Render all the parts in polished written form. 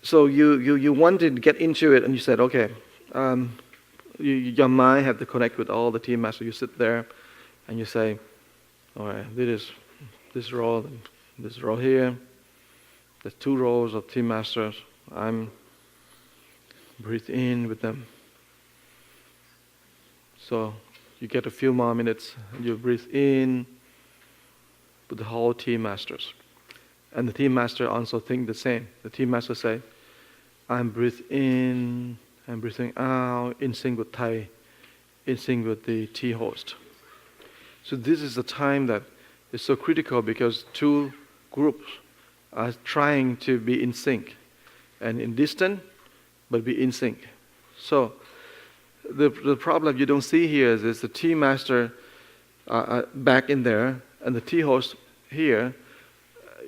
So you wanted to get into it, and you said, okay, your mind had to connect with all the team masters. You sit there, and you say, all right, this row here. There's 2 rows of team masters. I'm breathe in with them. So you get a few more minutes, and you breathe in with the whole team masters. And the team master also think the same. The team master say, I'm breathing in, I'm breathing out, in sync with Thầy, in sync with the tea host. So this is the time that is so critical, because 2 groups are trying to be in sync, and in distant, but be in sync. So the problem you don't see here is the tea master back in there, and the tea host here.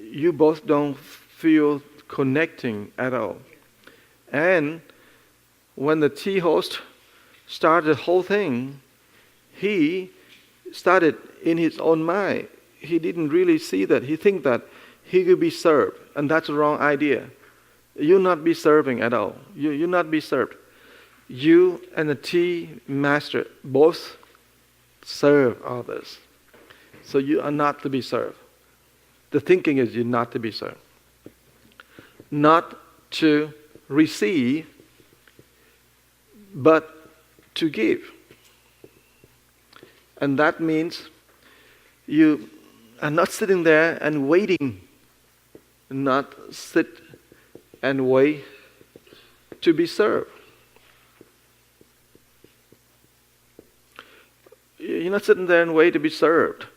You both don't feel connecting at all. And when the tea host started the whole thing, he started in his own mind. He didn't really see that. He think that he could be served, and that's the wrong idea. You not be serving at all. You not be served. You and the tea master both serve others. So you are not to be served. The thinking is you're not to be served. Not to receive, but to give. And that means you are not sitting there and waiting. Not sit and wait to be served. You're not sitting there and wait to be served.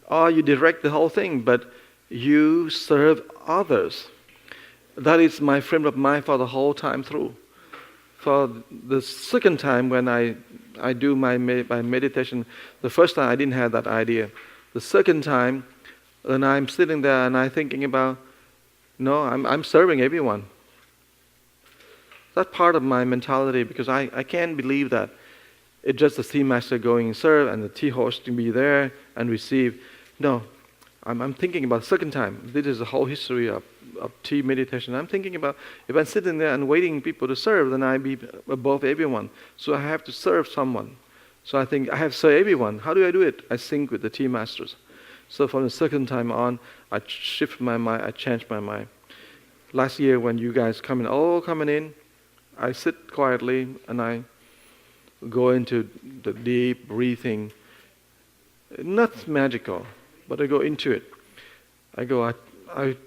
Or you direct the whole thing, but you serve others. That is my frame of mind for the whole time through. For the second time when I do my meditation, the first time I didn't have that idea. The second time, when I'm sitting there and I'm thinking about, no, I'm serving everyone. That's part of my mentality, because I can't believe that it's just the tea master going and serve and the tea host to be there and receive. No, I'm thinking about the second time. This is the whole history of tea meditation. I'm thinking about, if I'm sitting there and waiting people to serve, then I be above everyone. So I have to serve someone. So I think I have to serve everyone. How do I do it? I sync with the tea masters. So from the second time on, I shift my mind, I change my mind. Last year when you guys coming in, I sit quietly and I go into the deep breathing. Not magical, but I go into it. I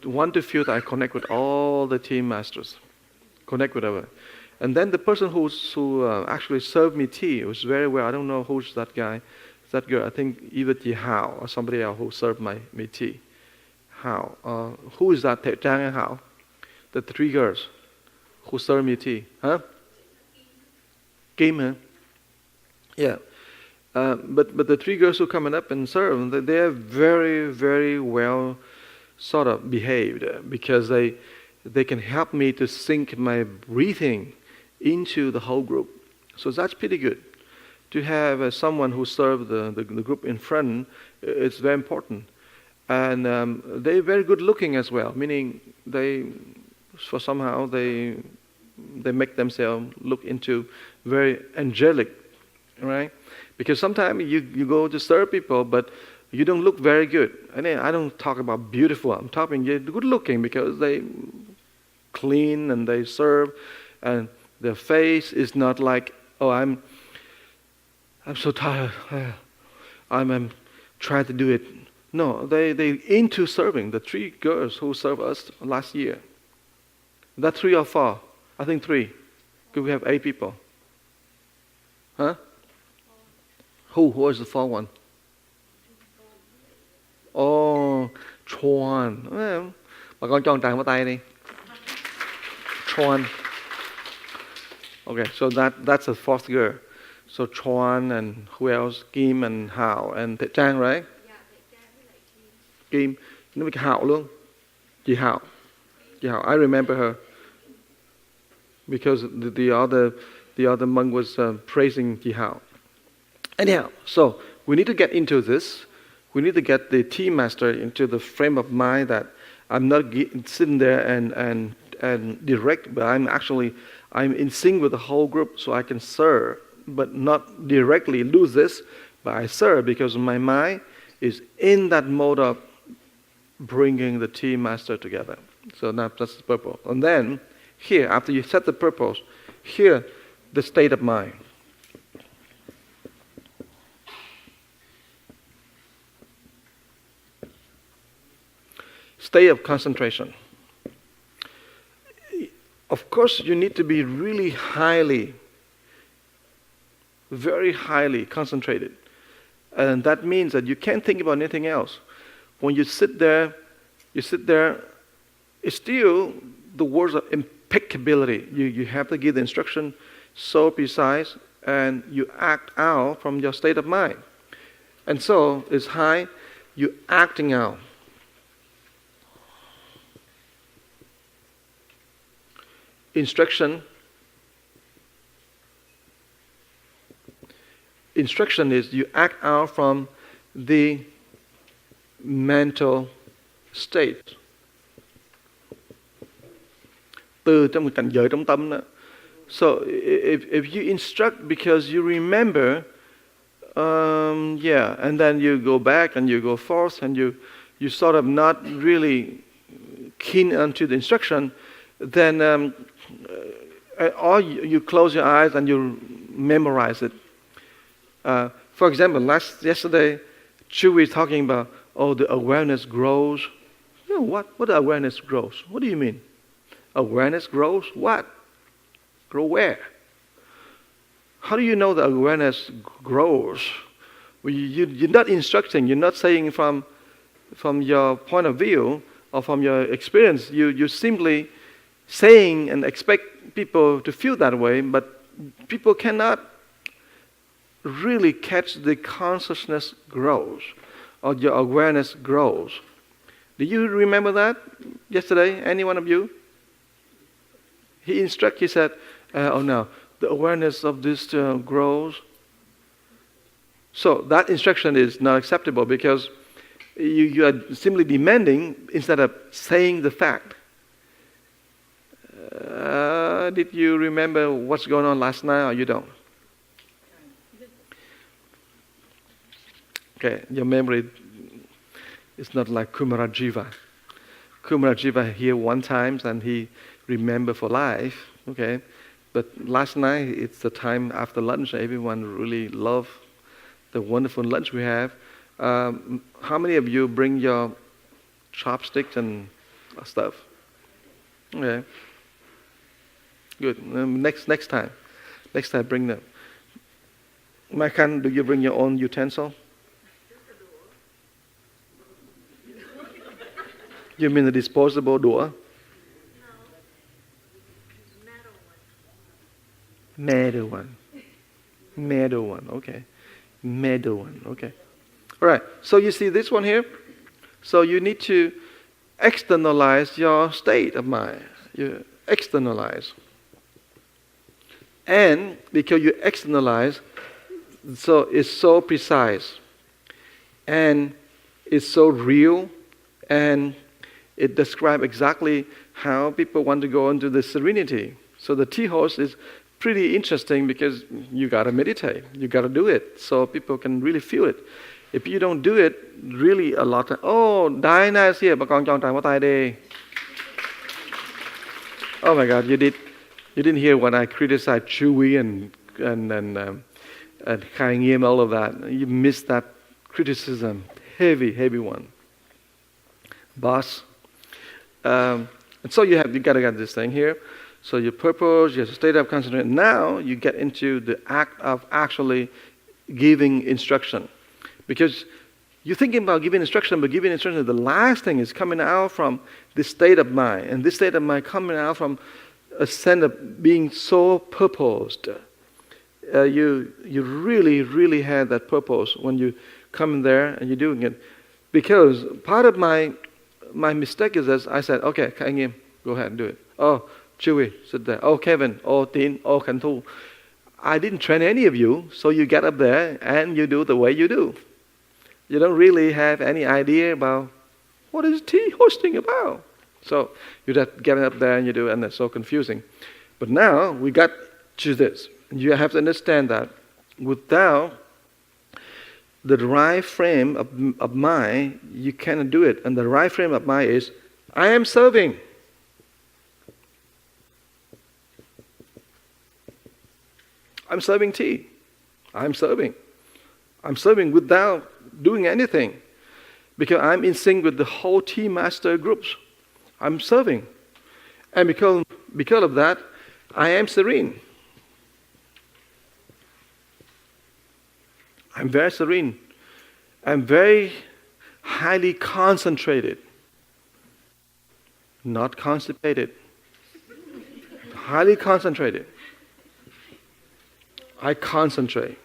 want to feel that I connect with all the team masters. Connect with everyone. And then the person who actually served me tea was very well. I don't know who's that guy. That girl, I think either Thầy Hằng or somebody else who served me tea. How? Who is that? Thầy Trang and Hảo? The 3 girls who served me tea. Huh? Kim, huh? Yeah. But the 3 girls who coming up and serve, they are very, very well sort of behaved, because they can help me to sync my breathing into the whole group. So that's pretty good. To have someone who served the group in front, it's very important. And they're very good looking as well, meaning they make themselves look into very angelic, right? Because sometimes you go to serve people, but you don't look very good. And I don't talk about beautiful. I'm talking good looking, because they clean and they serve, and their face is not like, oh, I'm so tired. I'm trying to do it. No, they into serving. The 3 girls who served us last year. That 3 or 4? I think 3. Because we have 8 people. Huh? Who was the 4th one? Oh, Chuan. Bà con cho một tràng vào tay đi. Chuan. Okay, so that's the 4th girl. So Chuan and who else? Kim and Hảo and Thầy Trang, right? Kim. Nó bị Hảo luôn. Chị Hảo. I remember her. Because the other monk was praising Chị Hảo. Anyhow, so we need to get into this. We need to get the tea master into the frame of mind that I'm not sitting there and and direct, but I'm in sync with the whole group, so I can serve, but not directly do this, but I serve because my mind is in that mode of bringing the team master together. So that's the purpose. And then here, after you set the purpose, here, the state of mind. State of concentration. Of course, you need to be really very highly concentrated. And that means that you can't think about anything else. When you sit there, it's still the words of impeccability. You have to give the instruction so precise, and you act out from your state of mind. And so, it's high, you're acting out. Instruction is you act out from the mental state. Từ trong cảnh giới trong tâm đó. So if you instruct because you remember, and then you go back and you go forth and you sort of not really keen onto the instruction, then or you close your eyes and you memorize it. For example, yesterday, Chewy talking about, the awareness grows. You know what awareness grows? What do you mean? Awareness grows what? Grow where? How do you know the awareness grows? Well, you're not instructing, you're not saying from your point of view or from your experience. You're simply saying and expect people to feel that way, but people cannot really catch the consciousness grows or your awareness grows. Do you remember that yesterday? Any one of you? He said, no, the awareness of this grows. So that instruction is not acceptable because you are simply demanding instead of saying the fact. Did you remember what's going on last night or you don't? Okay, your memory is not like Kumarajiva. Kumarajiva here one time and he remember for life, okay? But last night, it's the time after lunch, everyone really loved the wonderful lunch we have. How many of you bring your chopsticks and stuff? Okay. Good. Next time bring them. Maikan, do you bring your own utensil? You mean the disposable door? Metal one, okay. Metal one, okay. All right, so you see this one here? So you need to externalize your state of mind. You externalize. And because you externalize, so it's so precise. And it's so real. And it describes exactly how people want to go into the serenity. So the tea house is pretty interesting because you got to meditate. You got to do it so people can really feel it. If you don't do it, really a lot of, Diana is here, but con chọn tràng tai đi. Oh my God, you didn't hear when I criticized Chewy and Khai Nghiêm, all of that. You missed that criticism. Heavy one. Boss. And so you got to get this thing here. So your purpose, your state of concentration. Now you get into the act of actually giving instruction. Because you're thinking about giving instruction, but giving instruction, the last thing is coming out from this state of mind. And this state of mind coming out from a sense of being so purposed. You really had that purpose when you come in there and you're doing it. Because part of my mistake is that I said, okay, Khai Nghiêm, go ahead and do it. Oh, Chewy, sit there. Oh, Kevin. Oh, Tin. Oh, Khánh Thu. I didn't train any of you, so you get up there and you do the way you do. You don't really have any idea about what is tea hosting about. So you just get up there and you do, and it's so confusing. But now we got to this. You have to understand that without the right frame of mind, you cannot do it. And the right frame of mind is, I am serving. I'm serving tea. I'm serving. I'm serving without doing anything. Because I'm in sync with the whole tea master groups. I'm serving. And because of that, I am serene. I'm very serene. I'm very highly concentrated. Not constipated. Highly concentrated. I concentrate.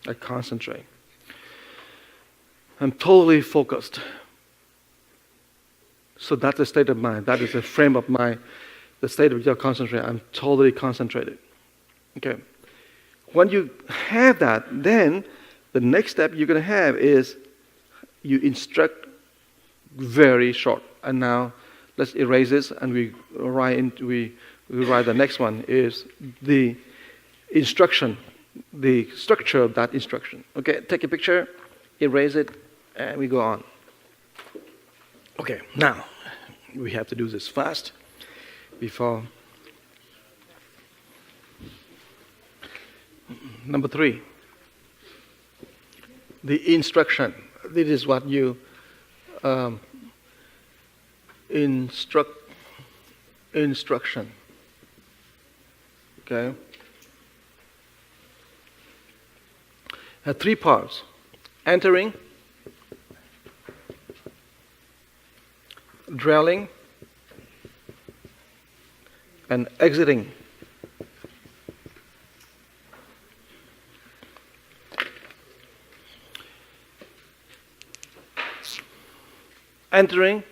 I concentrate. I'm totally focused. So that's the state of mind. That is the frame of mind. The state of your concentration. I'm totally concentrated. Okay. When you have that, then the next step you're going to have is you instruct very short. And now let's erase this, and we write the next one is the instruction, the structure of that instruction. Okay, take a picture, erase it, and we go on. Okay, now we have to do this fast before. Number 3, the instruction. This is what you instruction. Okay. Have 3 parts: entering, dwelling, and exiting. Entering,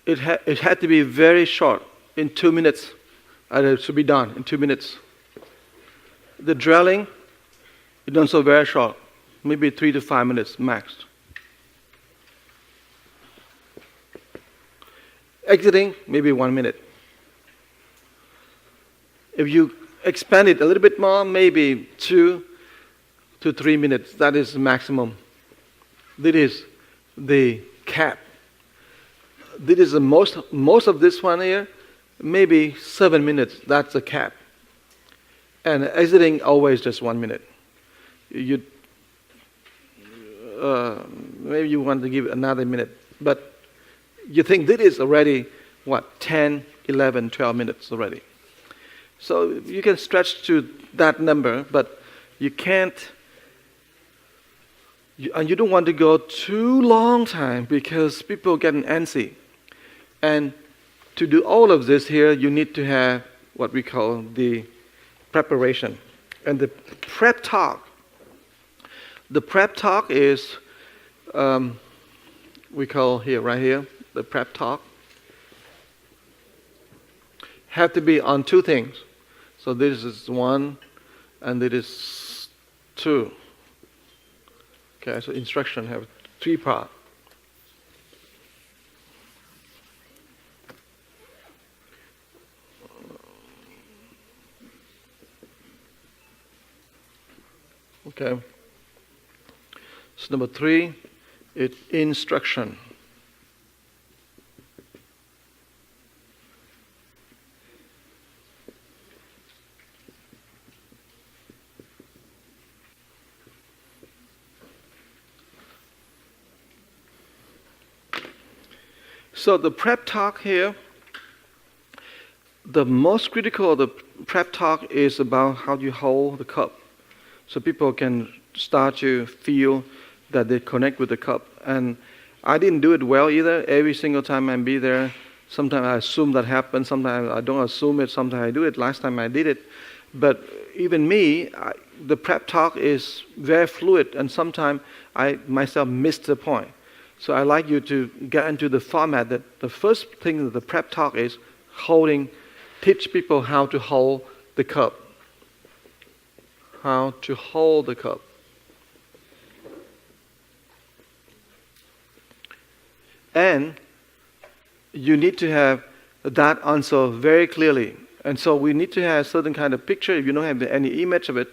it had to be very short, in 2 minutes. It should be done in 2 minutes. The dwelling, it's done so very short, maybe 3 to 5 minutes max. Exiting, maybe 1 minute. If you expand it a little bit more, maybe 2 to 3 minutes. That is the maximum. This is the cap. This is the most of this one here, maybe 7 minutes. That's the cap. And exiting always just 1 minute. Maybe you want to give another minute, but you think this is already 10, 11, 12 minutes already. So you can stretch to that number, but you can't. And you don't want to go too long time because people get antsy. And to do all of this here, you need to have what we call the preparation. And the prep talk. The prep talk is, we call here, right here, the prep talk. Have to be on 2 things. So this is 1, and this is 2. Okay, so instruction have 3 parts. Okay. So number 3, it's instruction. So the prep talk here, the most critical of the prep talk is about how you hold the cup. So people can start to feel that they connect with the cup. And I didn't do it well either. Every single time I be there, sometimes I assume that happens, sometimes I don't assume it, sometimes I do it. Last time I did it. But even me, the prep talk is very fluid, and sometimes I myself miss the point. So I like you to get into the format that the first thing that the prep talk is teach people how to hold the cup. How to hold the cup. And you need to have that answer very clearly. And so we need to have certain kind of picture. If you don't have any image of it,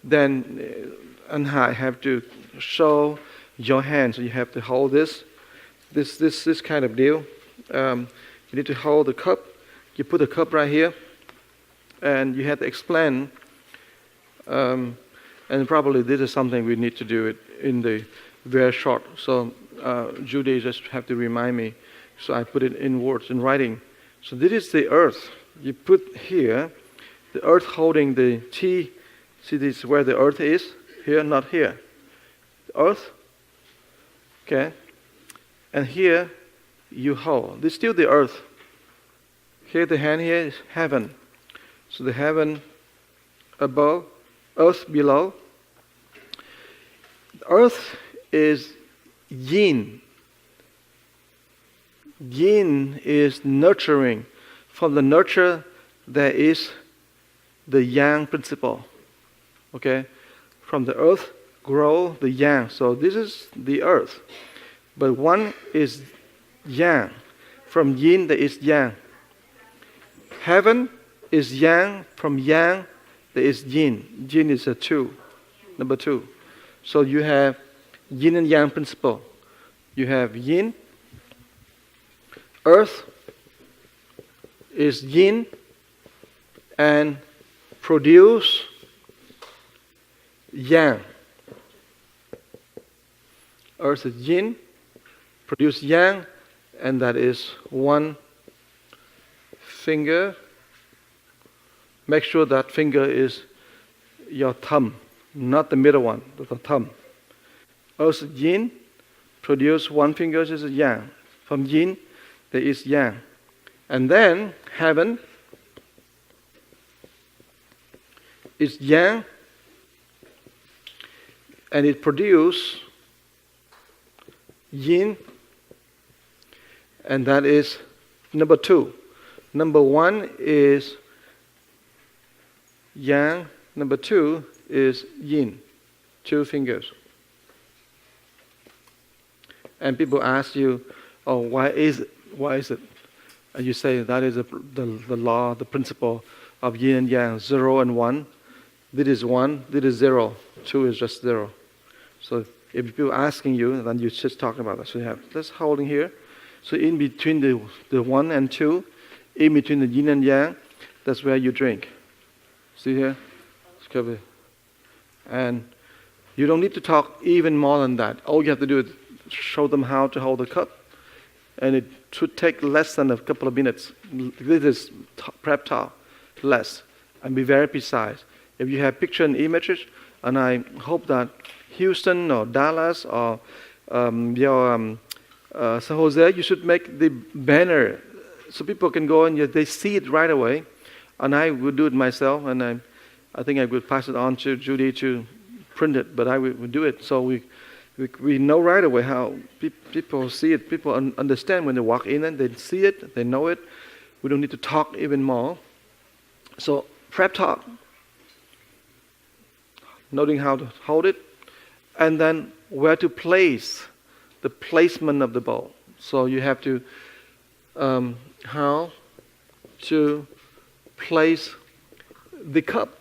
then and I have to show your hand. So you have to hold this kind of deal. You need to hold the cup. You put the cup right here, and you have to explain. And probably this is something we need to do it in the very short. So Judy just have to remind me. So I put it in words, in writing. So this is the earth. You put here, the earth holding the tea. See, this is where the earth is. Here, not here. The earth. Okay. And here, you hold. This is still the earth. Here, the hand here is heaven. So the heaven above, earth below. Earth is yin. Yin is nurturing. From the nurture, there is the yang principle. Okay? From the earth, grow the yang. So this is the earth. But one is yang. From yin, there is yang. Heaven is yang. From yang, there is yin. Yin is a 2. Number 2. So you have yin and yang principle. You have yin. Earth is yin and produce yang. Earth is yin, produce yang, and that is one finger. Make sure that finger is your thumb, not the middle one, but the thumb. Earth is yin, produce one finger is yang. From yin, there is yang. And then heaven is yang, and it produces yin, and that is number 2. Number 1 is yang, number 2 is yin, 2 fingers. And people ask you, oh, why is it? Why is it? And you say that is the law, the principle of yin and yang, 0 and 1. This is 1, this is 0, 2 is just 0. So if people are asking you, then you just talk about that. So you have this holding here. So in between the 1 and 2, in between the yin and yang, that's where you drink. See here? And you don't need to talk even more than that. All you have to do is show them how to hold the cup. And it should take less than a couple of minutes. This is prep talk, less. And be very precise. If you have picture and images, and I hope that Houston or Dallas or San Jose, you should make the banner so people can go and they see it right away. And I would do it myself, and I think I would pass it on to Judy to print it, but I would do it. So we know right away how people see it. People understand when they walk in and they see it, they know it. We don't need to talk even more. So prep talk, noting how to hold it, and then where to place, the placement of the bowl. So you have to, how to place the cup.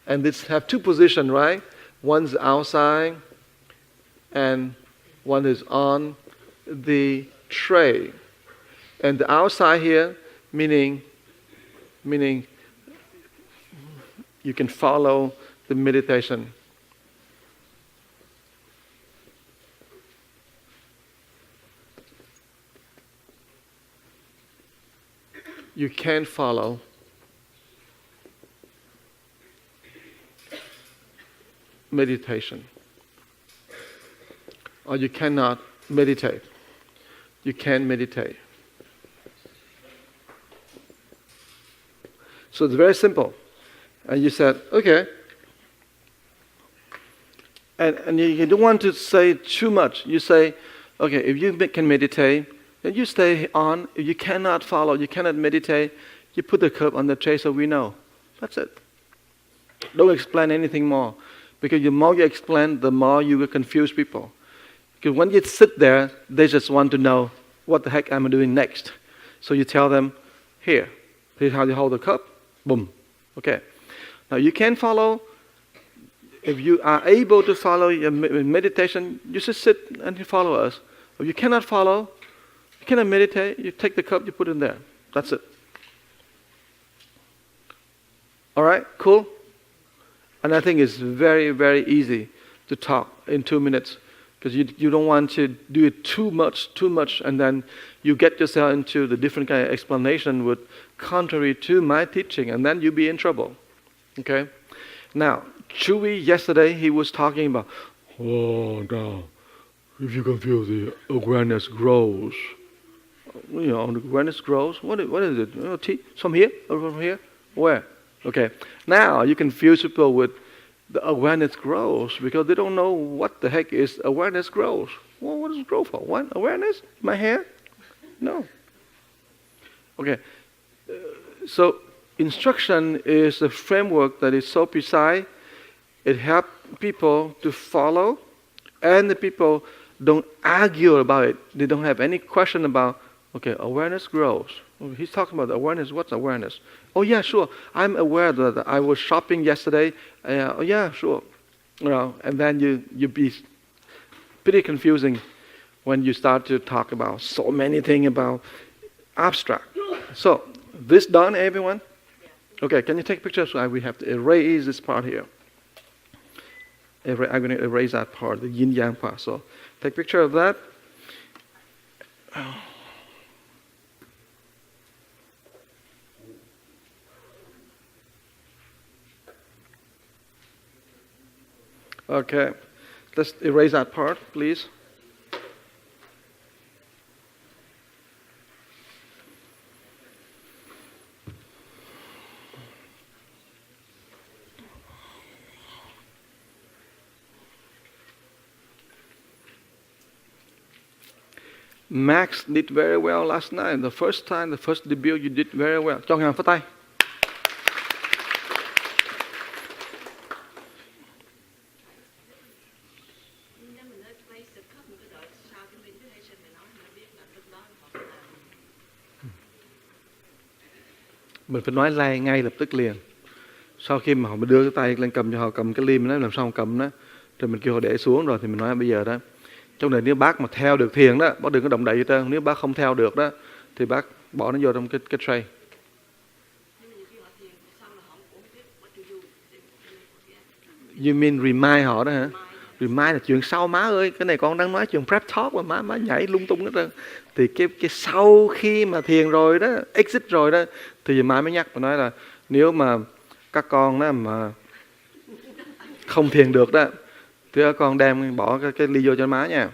And this have 2 positions, right? One's outside, and one is on the tray. And the outside here, meaning you can follow the meditation. You can follow meditation. Or you cannot meditate. You can meditate. So it's very simple. And you said, okay. And you don't want to say too much. You say, okay, if you can meditate, then you stay on. If you cannot follow, you cannot meditate, you put the cup on the tray so we know. That's it. Don't explain anything more. Because the more you explain, the more you will confuse people. Because when you sit there, they just want to know what the heck am I doing next. So you tell them, here's how you hold the cup. Boom. Okay. Now you can follow. If you are able to follow your meditation, you just sit and you follow us. If you cannot follow, you cannot meditate, you take the cup, you put it in there. That's it. All right? Cool? And I think it's very, very easy to talk in 2 minutes. Because you don't want to do it too much, and then you get yourself into the different kind of explanation with contrary to my teaching, and then you'll be in trouble. Okay? Now, Chewy yesterday, he was talking about, now, if you can feel the awareness grows. The awareness grows. What is it? From here? Or from here? Where? Okay. Now, you confuse people with the awareness grows because they don't know what the heck is awareness grows. Well, what does it grow for? What? Awareness? My hair? No. Okay. So instruction is a framework that is so precise. It helps people to follow, and the people don't argue about it. They don't have any question about, okay, awareness grows. He's talking about awareness. What's awareness? Oh yeah, sure. I'm aware that I was shopping yesterday. Oh yeah, sure. And then you be pretty confusing when you start to talk about so many things about abstract. So this done, everyone? Okay, can you take pictures? So we have to erase this part here. I'm going to erase that part, the yin yang part. So take picture of that. Okay, let's erase that part, please. Max did very well last night. The first debut, you did very well. Cho Hằng phất tay. Mình phải nói lại ngay lập tức liền. Sau khi mà họ đưa cái tay lên cầm cho họ cầm cái lim đó, làm sao họ cầm đó, rồi mình kêu họ để xuống rồi thì mình nói bây giờ đó. Trong này nếu bác mà theo được thiền đó, bác đừng có động đậy gì trơn. Nếu bác không theo được đó, thì bác bỏ nó vô trong cái tray. You mean remind họ đó hả? Remind là chuyện sau má ơi. Cái này con đang nói chuyện prep talk mà má nhảy lung tung hết trơn. Thì cái sau khi mà thiền rồi đó, exit rồi đó, thì má mới nhắc và nói là nếu mà các con đó mà không thiền được đó, thì các con đem bỏ cái ly vô cho má nha.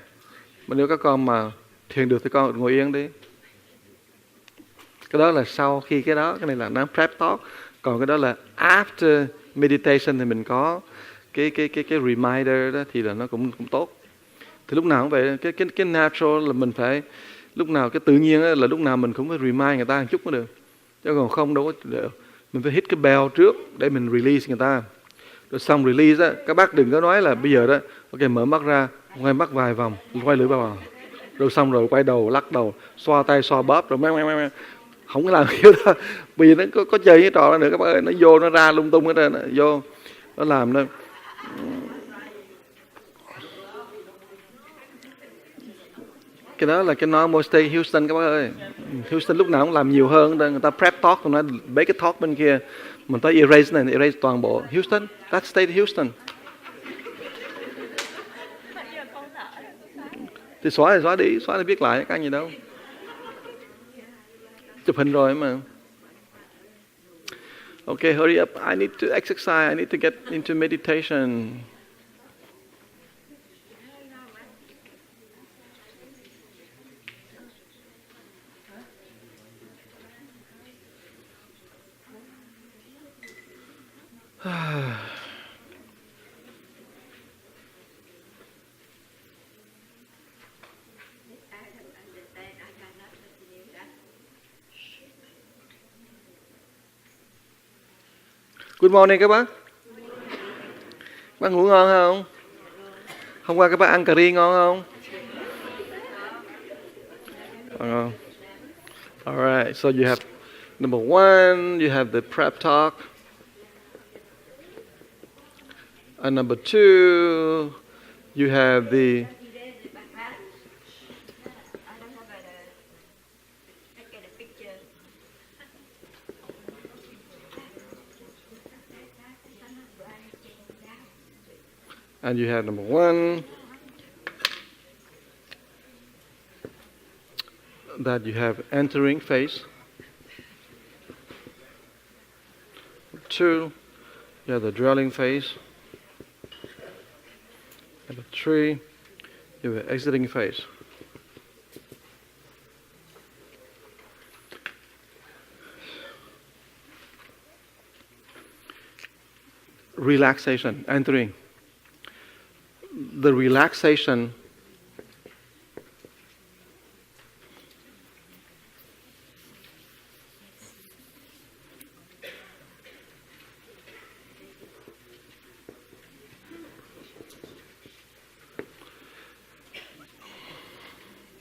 Mà nếu các con mà thiền được thì con ngồi yên đi. Cái đó là sau khi cái đó, cái này là đang prep talk. Còn cái đó là after meditation thì mình có cái reminder đó thì là nó cũng tốt. Thì lúc nào cũng vậy, cái natural là mình phải lúc nào cái tự nhiên là lúc nào mình cũng phải remind người ta một chút mới được. Chứ còn không đâu có được. Mình phải hit cái bell trước để mình release người ta. Rồi xong release á, các bác đừng có nói là bây giờ đó, ok mở mắt ra, quay mắt vài vòng, quay lưỡi ba vòng. Rồi xong rồi quay đầu, lắc đầu, xoa tay, xoa bóp rồi mang. Không có làm kiểu đó. Vì nó có chơi cái trò đó nữa các bác ơi, nó vô nó ra lung tung hết trơn, vô nó làm đó. Cái đó là cái normal stay Houston các bác ơi. Houston lúc nào cũng làm nhiều hơn, người ta prep talk, người ta bấy cái talk bên kia. Mình tới erase này, erase toàn bộ. Houston, that's state Houston. Thì xóa đi viết lại, cái gì đâu. Chụp hình rồi mà. Okay, hurry up. I need to exercise. I need to get into meditation. Good morning các bác. Bác ngủ ngon không? Hôm qua các bác ăn cà ri ngon không? Uh, all right. So you have number one, you have the prep talk. And number two, you have the and you have number one, that you have entering phase. Two, you have the dwelling phase. Number three, you have the exiting phase. Relaxation, entering. The relaxation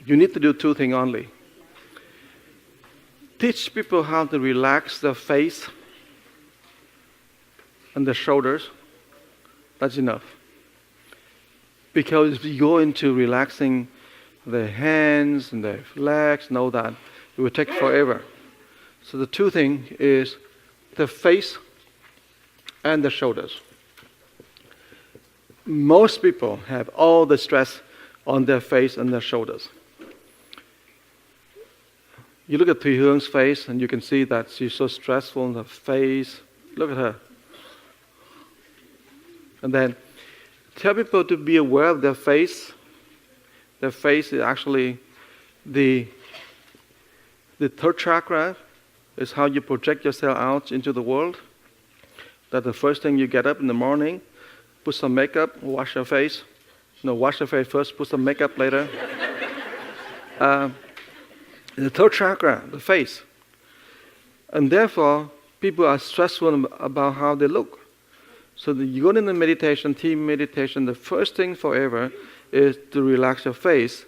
you need to do two things only. Teach people how to relax their face and their shoulders. That's enough. Because if you go into relaxing their hands and their legs and all that, it will take forever. So the two things is the face and the shoulders. Most people have all the stress on their face and their shoulders. You look at Thầy Hang's face and you can see that she's so stressful in her face. Look at her. And then tell people to be aware of their face. Their face is actually the third chakra, is how you project yourself out into the world. That the first thing you get up in the morning, put some makeup, wash your face. No, wash your face first, put some makeup later. The third chakra, the face. And therefore, people are stressful about how they look. So you go into meditation, team meditation, the first thing forever is to relax your face.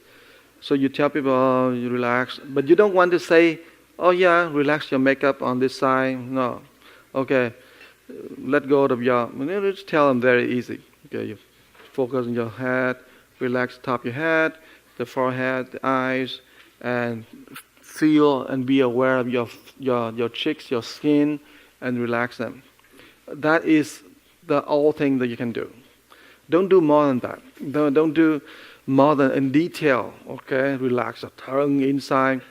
So you tell people, oh, you relax. But you don't want to say, oh yeah, relax your makeup on this side. No. Okay, let go of your, just tell them very easy. Okay, you focus on your head, relax the top of your head, the forehead, the eyes, and feel and be aware of your cheeks, your skin, and relax them. That is the all thing that you can do. Don't do more than that. Don't do more than in detail. Okay, relax the tongue inside.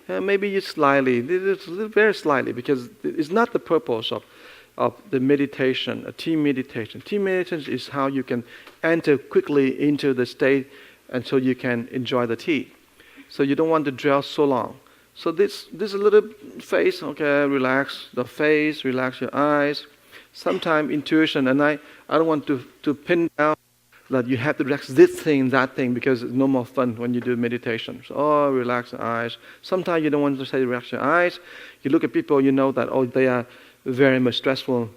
Maybe you slightly, very slightly, because it's not the purpose of the meditation, a team meditation. Team meditation is how you can enter quickly into the state and so you can enjoy the tea. So you don't want to dwell so long. So this little face, okay, relax the face, relax your eyes. Sometimes intuition, and I don't want to pin down that you have to relax this thing, that thing, because it's no more fun when you do meditation. So, relax the eyes. Sometimes you don't want to say relax your eyes. You look at people, you know that, they are very much stressful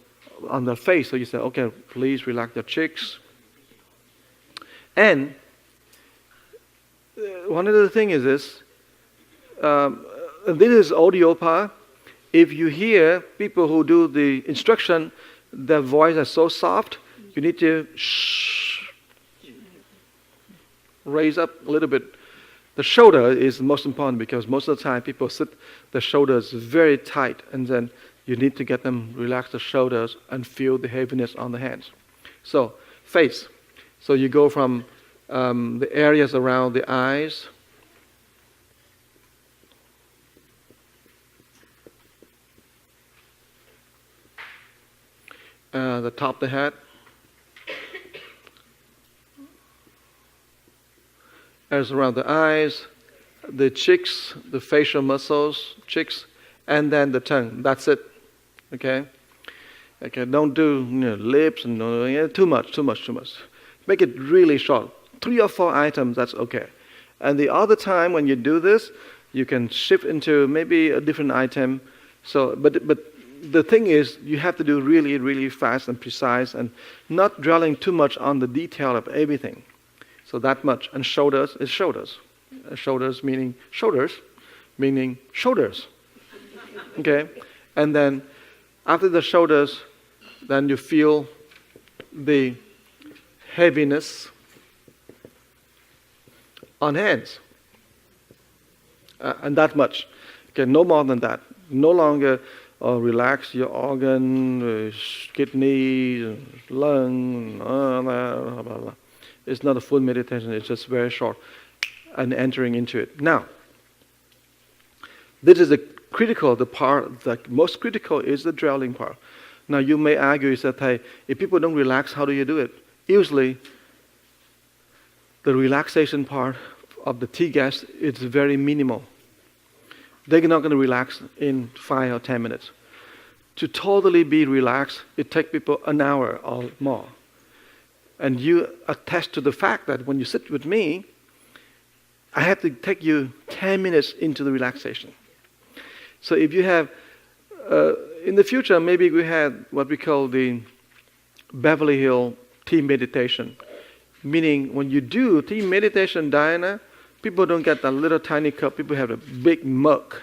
on their face. So you say, okay, please relax your cheeks. And one of the things is this is audio part. If you hear people who do the instruction, their voice is so soft, you need to raise up a little bit. The shoulder is most important because most of the time people sit the shoulders very tight, and then you need to get them relax the shoulders and feel the heaviness on the hands. So face. So you go from the areas around the eyes, the top of the head, as around the eyes, the cheeks, the facial muscles, cheeks, and then the tongue. That's it. Okay? Okay, don't do lips and too much. Make it really short. 3 or 4 items, that's okay. And the other time when you do this, you can shift into maybe a different item. So, but the thing is, you have to do really, really fast and precise, and not dwelling too much on the detail of everything. So that much. And shoulders is shoulders. Shoulders meaning shoulders. meaning shoulders. Okay? And then after the shoulders, then you feel the heaviness on hands. And that much. Okay, no more than that. No longer relax your organ, kidney, lung, blah, blah, blah. It's not a full meditation, it's just very short and entering into it. Now, this is the part, the most critical is the dwelling part. Now you may argue, you said, hey, if people don't relax, how do you do it? Usually, the relaxation part of the tea gas is very minimal. They're not going to relax in 5 or 10 minutes. To totally be relaxed, it takes people an hour or more. And you attest to the fact that when you sit with me, I have to take you 10 minutes into the relaxation. So if you have, in the future, maybe we had what we call the Beverly Hill tea meditation. Meaning when you do tea meditation, Diana, people don't get a little tiny cup, people have a big mug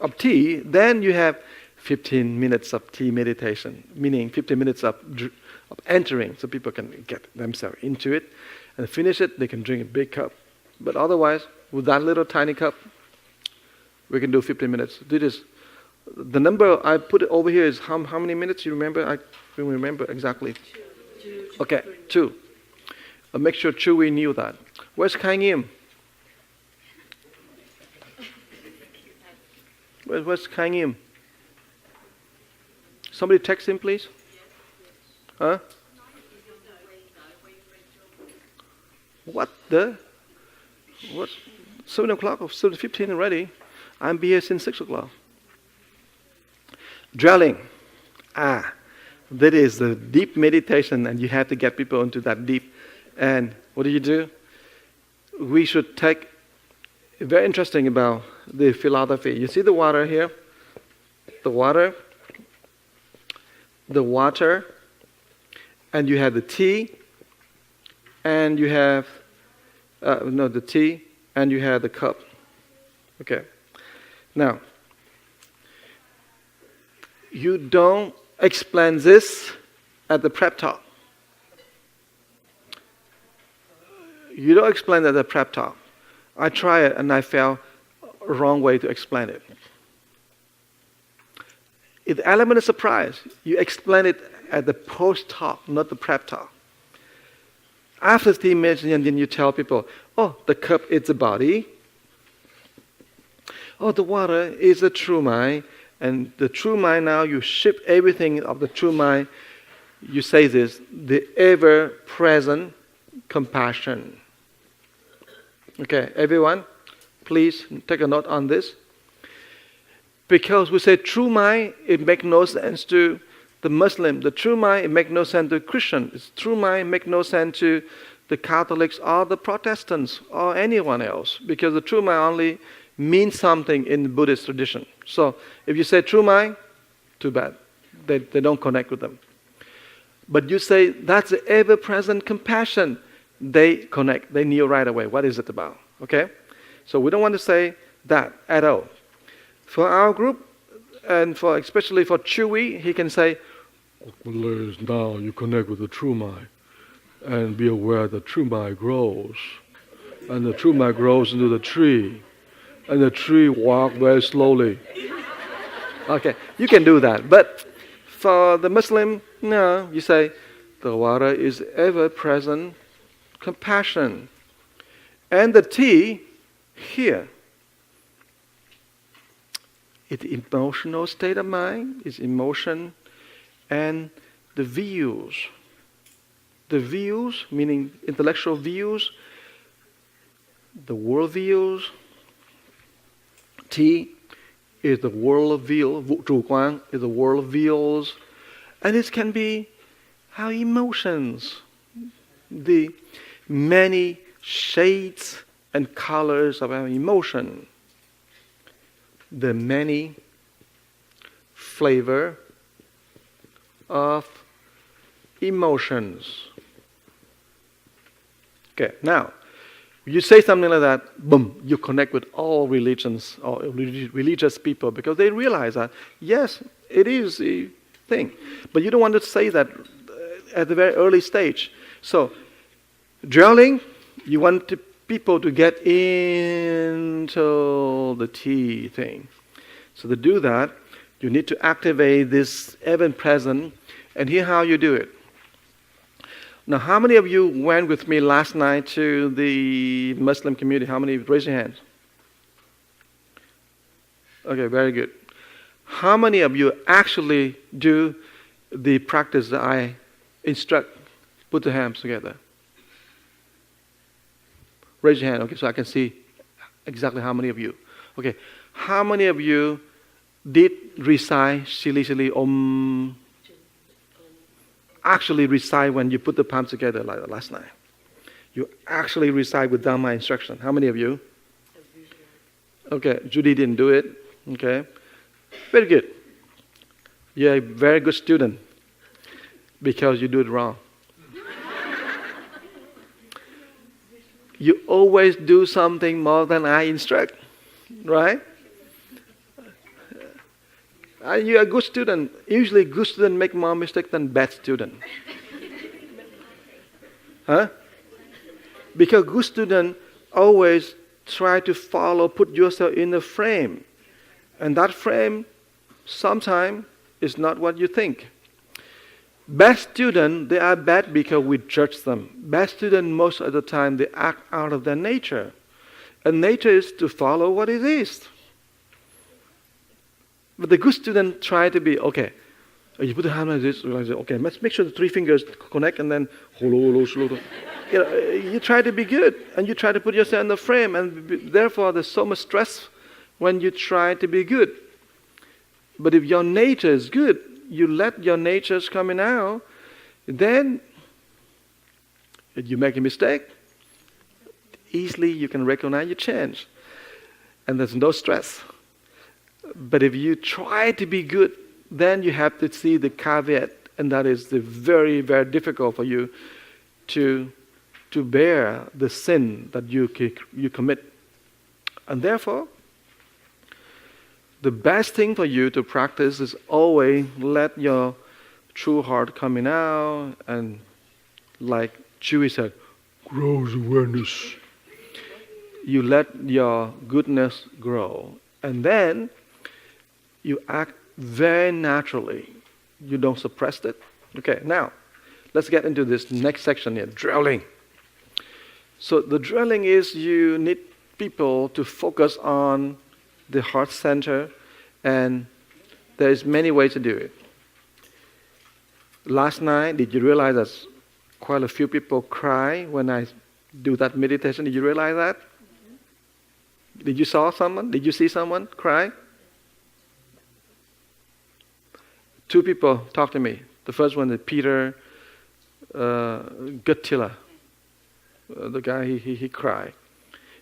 of tea. Then you have 15 minutes of tea meditation, meaning 15 minutes of entering, so people can get themselves into it. And finish it, they can drink a big cup. But otherwise, with that little tiny cup, we can do 15 minutes. This is, the number I put it over here is how many minutes? You remember? I don't remember exactly. Two. Okay, 2. Make sure Chewy knew that. Where's Khai Nghiêm? Where's Khai Nghiêm? Somebody text him, please. Huh? What the? What? 7 o'clock or 7:15 already? I'm here since 6 o'clock. Dwelling. That is the deep meditation, and you have to get people into that deep. And what do? We should take, very interesting about the philosophy. You see the water here? The water, and you have the tea, and you have, the tea, and you have the cup. Okay. Now, you don't explain this at the prep talk. You don't explain that at the prep talk. I tried it and I felt a wrong way to explain it. It's the element of surprise. You explain it at the post talk, not the prep talk. After the meditation, then you tell people, the cup is the body. The water is the true mind. And the true mind now, you shift everything of the true mind. You say this, the ever-present compassion. Okay, everyone, please take a note on this. Because we say true mind, it makes no sense to the Muslim. The true mind, it makes no sense to Christian. It's true mind, makes no sense to the Catholics or the Protestants or anyone else. Because the true mind only means something in the Buddhist tradition. So if you say true mind, too bad. They don't connect with them. But you say that's the ever-present compassion, they connect. They knew right away. What is it about? Okay? So we don't want to say that at all. For our group, and especially for Chewy, he can say, now you connect with the true mind. And be aware the true mind grows. And the true mind grows into the tree. And the tree walks very slowly. Okay, you can do that. But for the Muslim, no, you say, the water is ever-present compassion. And the tea, here, it's emotional state of mind, it's emotion, and the views. The views, meaning intellectual views, the world views. Tea is the world of view, chủ quan is the world of views, and it can be our emotions, the many shades and colors of our emotion, the many flavor of emotions. Okay, now, You say something like that, boom, you connect with all religions or religious people because they realize that, yes, it is a thing. But you don't want to say that at the very early stage. So, drilling, you want people to get into the tea thing. So to do that, you need to activate this ever-present, and here's how you do it. Now, how many of you went with me last night to the Muslim community? How many? Raise your hands. Okay, very good. How many of you actually do the practice that I instruct? Put the hands together. Raise your hand, okay, so I can see exactly how many of you. Okay, how many of you did recite Shili Om? Actually recite when you put the palms together like last night? You actually recite with Dhamma instruction. How many of you? Okay, Judy didn't do it. Okay, very good. You're a very good student because you do it wrong. You always do something more than I instruct, right? You're a good student. Usually good students make more mistakes than bad students. Huh? Because good students always try to follow, put yourself in a frame. And that frame sometimes is not what you think. Bad students, they are bad because we judge them. Bad students, most of the time, they act out of their nature. And nature is to follow what it is. But the good student try to be, okay, you put the hand like this, okay, let's make sure the three fingers connect and then, you try to be good and you try to put yourself in the frame, and therefore there's so much stress when you try to be good. But if your nature is good, you let your natures coming out, then if you make a mistake, easily you can recognize your change. And there's no stress. But if you try to be good, then you have to see the caveat, and that is the very, very difficult for you to bear the sin that you commit. And therefore, the best thing for you to practice is always let your true heart coming out, and like Chewy said, grows awareness. You let your goodness grow. And then you act very naturally. You don't suppress it. Okay, now, let's get into this next section here, drilling. So the drilling is you need people to focus on the heart center, and there's many ways to do it. Last night, did you realize that quite a few people cry when I do that meditation? Did you realize that? Did you saw someone? Did you see someone cry? Two people talked to me. The first one is Peter Guttila. The guy, he cried.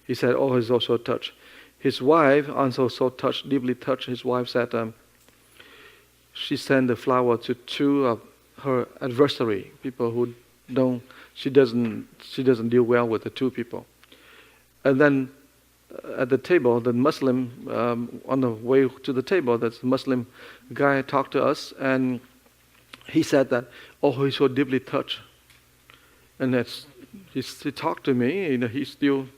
He said, oh, he's also touched. His wife also so touched, deeply touched. His wife said she sent the flower to two of her adversary, people who she doesn't deal well with the two people. And then at the table, the Muslim, on the way to the table, that Muslim guy talked to us, and he said that, oh, he's so deeply touched. And he talked to me, he's still,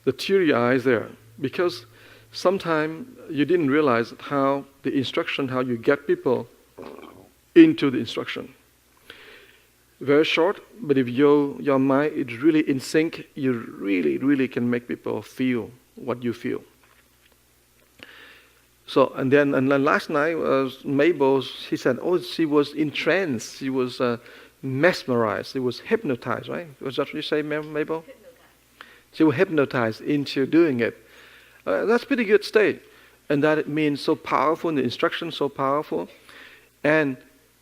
the teary eyes there. Because sometimes you didn't realize how the instruction, how you get people into the instruction. Very short, but if your mind is really in sync, you really, really can make people feel what you feel. So, and then last night, Mabel, she said, oh, she was entranced, she was mesmerized, she was hypnotized, right? Was that what you say, Mabel? She was hypnotized into doing it. That's pretty good state. And that it means so powerful, the instruction so powerful. And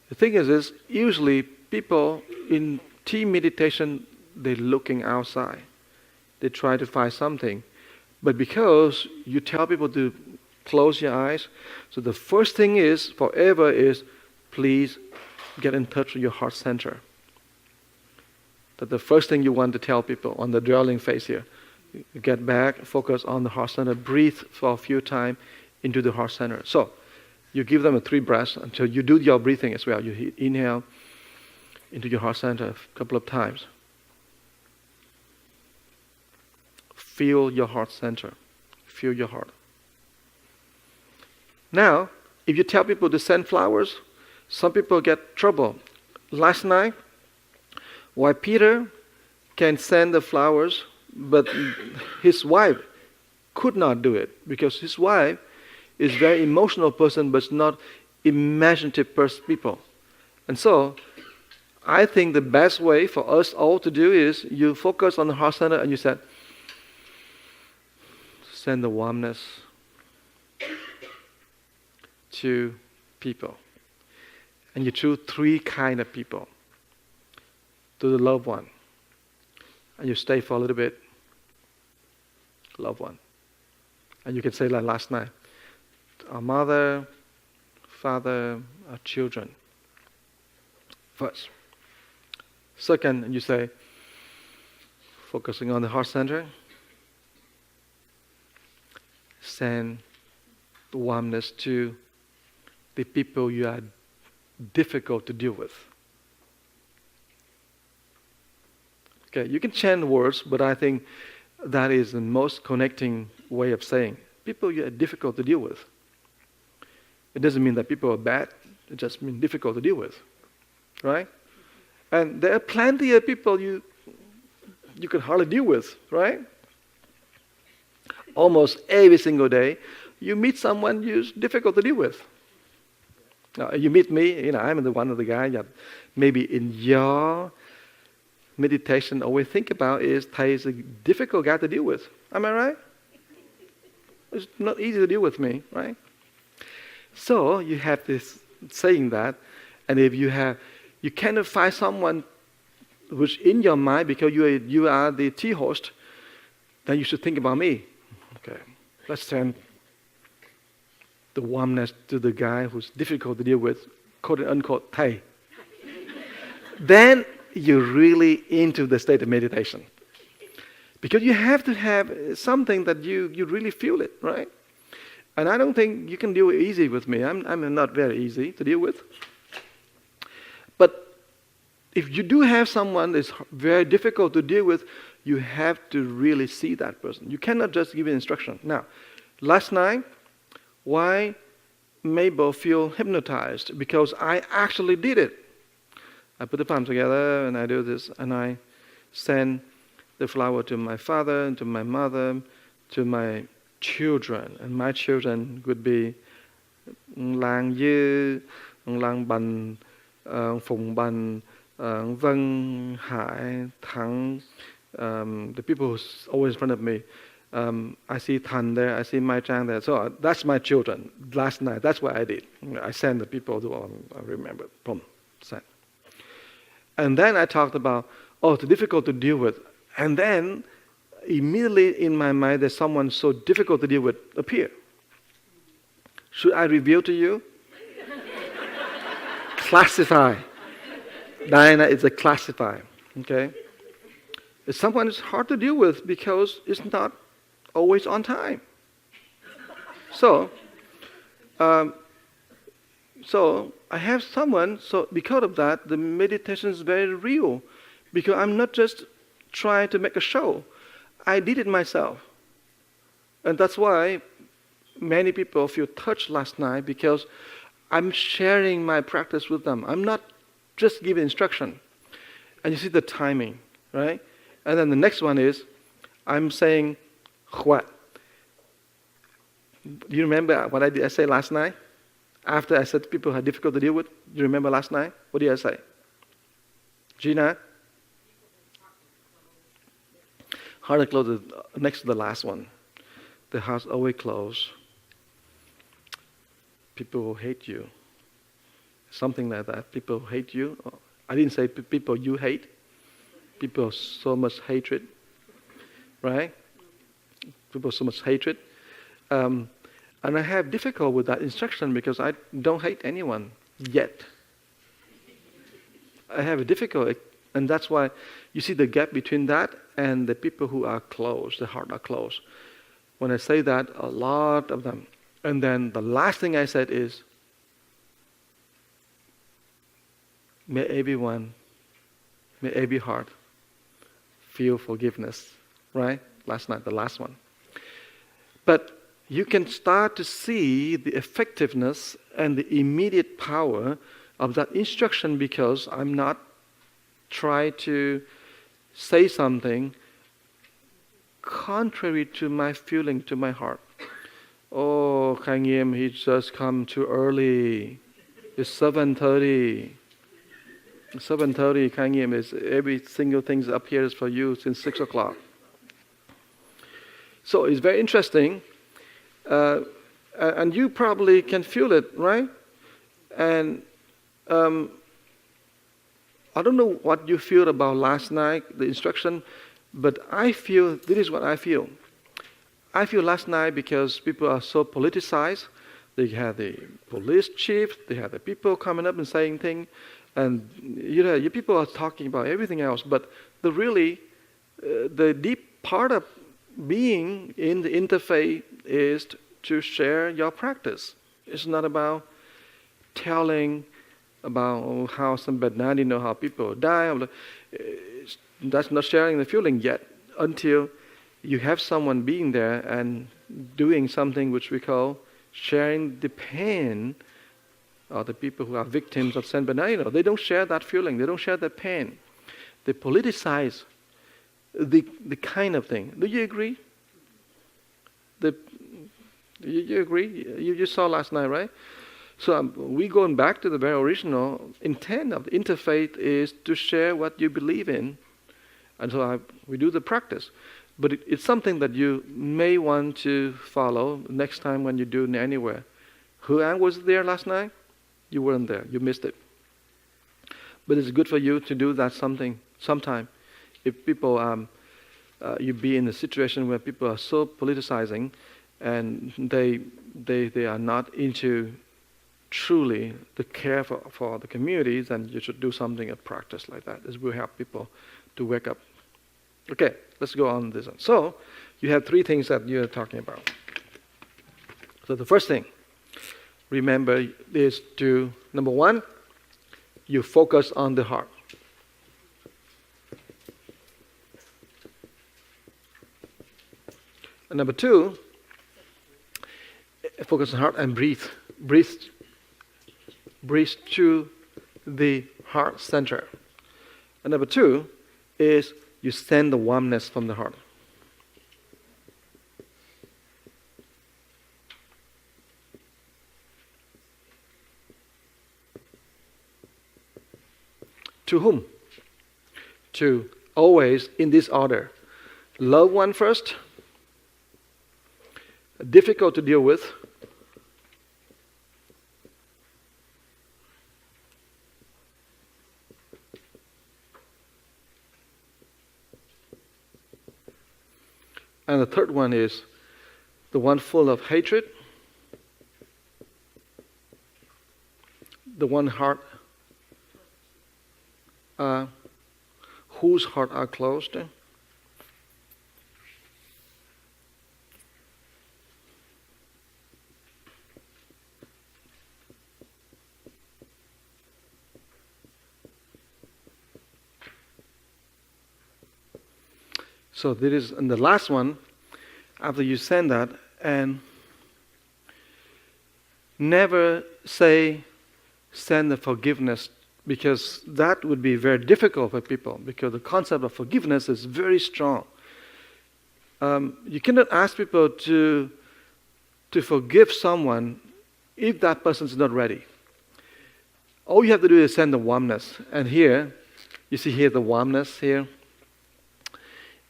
the thing is usually people in team meditation, they're looking outside. They try to find something. But because you tell people to close your eyes, so the first thing is, forever is, please get in touch with your heart center. That's the first thing you want to tell people on the dwelling phase here. Get back, focus on the heart center, breathe for a few times into the heart center. So, you give them 3 breaths until you do your breathing as well. You inhale into your heart center a couple of times. Feel your heart center. Feel your heart. Now, if you tell people to send flowers, some people get trouble. Last night, why Peter can send the flowers, but his wife could not do it because his wife is a very emotional person, but not imaginative people. And so, I think the best way for us all to do is you focus on the heart center and you said, send the warmness to people. And you choose 3 kind of people. To the loved one. And you stay for a little bit. Loved one. And you can say like last night, our mother, father, our children. First. Second, you say, focusing on the heart center, send the warmness to the people you are difficult to deal with. Okay, you can chant words, but I think that is the most connecting way of saying people you are difficult to deal with. It doesn't mean that people are bad, it just means difficult to deal with. Right? And there are plenty of people you can hardly deal with, right? Almost every single day, you meet someone who's difficult to deal with. Now, you meet me, I'm the one of the guy that maybe in your meditation always think about is Thầy is a difficult guy to deal with. Am I right? It's not easy to deal with me, right? So you have this saying that, and if you cannot find someone who's in your mind because you are the tea host, then you should think about me. Okay, let's send the warmness to the guy who's difficult to deal with, quote unquote, Thầy. Then you're really into the state of meditation. Because you have to have something that you really feel it, right? And I don't think you can deal easy with me. I'm not very easy to deal with. But if you do have someone that's very difficult to deal with, you have to really see that person. You cannot just give an instruction. Now, last night, why Mabel feel hypnotized? Because I actually did it. I put the palms together and I do this and I send the flower to my father and to my mother, to my children. And my children would be Lang Yu, Lang Ban, Phùng Ban, Vân Hải, Thắng, the people who's always in front of me. I see Tan there, I see Mai Chang there. So that's my children. Last night, that's what I did. I sent the people to, I remember, boom, sent. And then I talked about, it's difficult to deal with. And then, immediately in my mind, there's someone so difficult to deal with appear. Should I reveal to you? Classify. Diana is a classify. Okay? It's someone who's hard to deal with because it's not always on time. So I have someone, so because of that, the meditation is very real. Because I'm not just trying to make a show. I did it myself. And that's why many people feel touched last night, because I'm sharing my practice with them. I'm not just giving instruction. And you see the timing, right? And then the next one is, I'm saying, what? Do you remember what I say last night? After I said people are difficult to deal with, do you remember last night? What did I say? Gina? Heart closed next to the last one. The heart's always closed. People who hate you. Something like that. People hate you. I didn't say people you hate. People so much hatred. Right? People so much hatred. And I have difficulty with that instruction because I don't hate anyone yet. I have a difficulty, and that's why you see the gap between that and the people who are close, the heart are close. When I say that, a lot of them. And then the last thing I said is, may every heart feel forgiveness. Right? Last night, the last one. But you can start to see the effectiveness and the immediate power of that instruction, because I'm not trying to say something contrary to my feeling, to my heart. Oh, Khai Nghiêm, he just come too early. It's 7:30. 7:30, Khai Nghiêm, is every single thing up here is for you since 6 o'clock. So it's very interesting. And you probably can feel it, right? And I don't know what you feel about last night, the instruction, but I feel, this is what I feel. I feel last night, because people are so politicized. They have the police chief, they have the people coming up and saying things, and you people are talking about everything else. But the deep part of being in the interfaith is to share your practice. It's not about telling about how some bad night, how people die. That's not sharing the feeling yet, until you have someone being there and doing something which we call sharing the pain of the people who are victims of Saint Bernardino. They don't share that feeling. They don't share that pain. They politicize the kind of thing. Do you agree? You agree? You saw last night, right? So we going back to the very original intent of the interfaith is to share what you believe in. And so we do the practice. But it's something that you may want to follow next time when you do it anywhere. Who was there last night? You weren't there. You missed it. But it's good for you to do that sometime. If people, you be in a situation where people are so politicizing and they are not into truly the care for the communities, then you should do something at practice like that. This will help people to wake up. Okay, let's go on this one. So, you have 3 things that you're talking about. So the first thing, remember, is to, number 1, you focus on the heart. And number 2, focus on the heart and breathe. Breathe to the heart center. And number 2 is you send the warmness from the heart. To whom? To always in this order. Loved one first, difficult to deal with, and the third one is the one full of hatred, the one heart whose heart are closed. So this is, and the last one, after you send that, and never send the forgiveness, because that would be very difficult for people, because the concept of forgiveness is very strong. You cannot ask people to forgive someone if that person is not ready. All you have to do is send the warmness. And here, you see here the warmness here.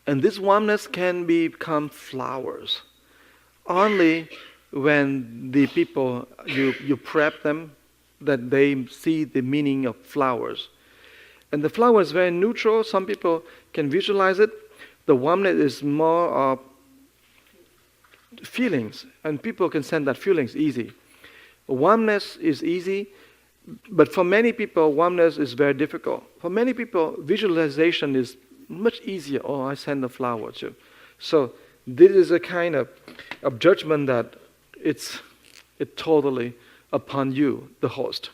And this warmness can become flowers only when the people, you prep them, that they see the meaning of flowers. And the flower is very neutral. Some people can visualize it. The warmness is more of feelings, and people can send that feelings easy. Warmness is easy, but for many people, warmness is very difficult. For many people, visualization is much easier. Oh, I send a flower too. So this is a kind of judgment that it's totally upon you, the host.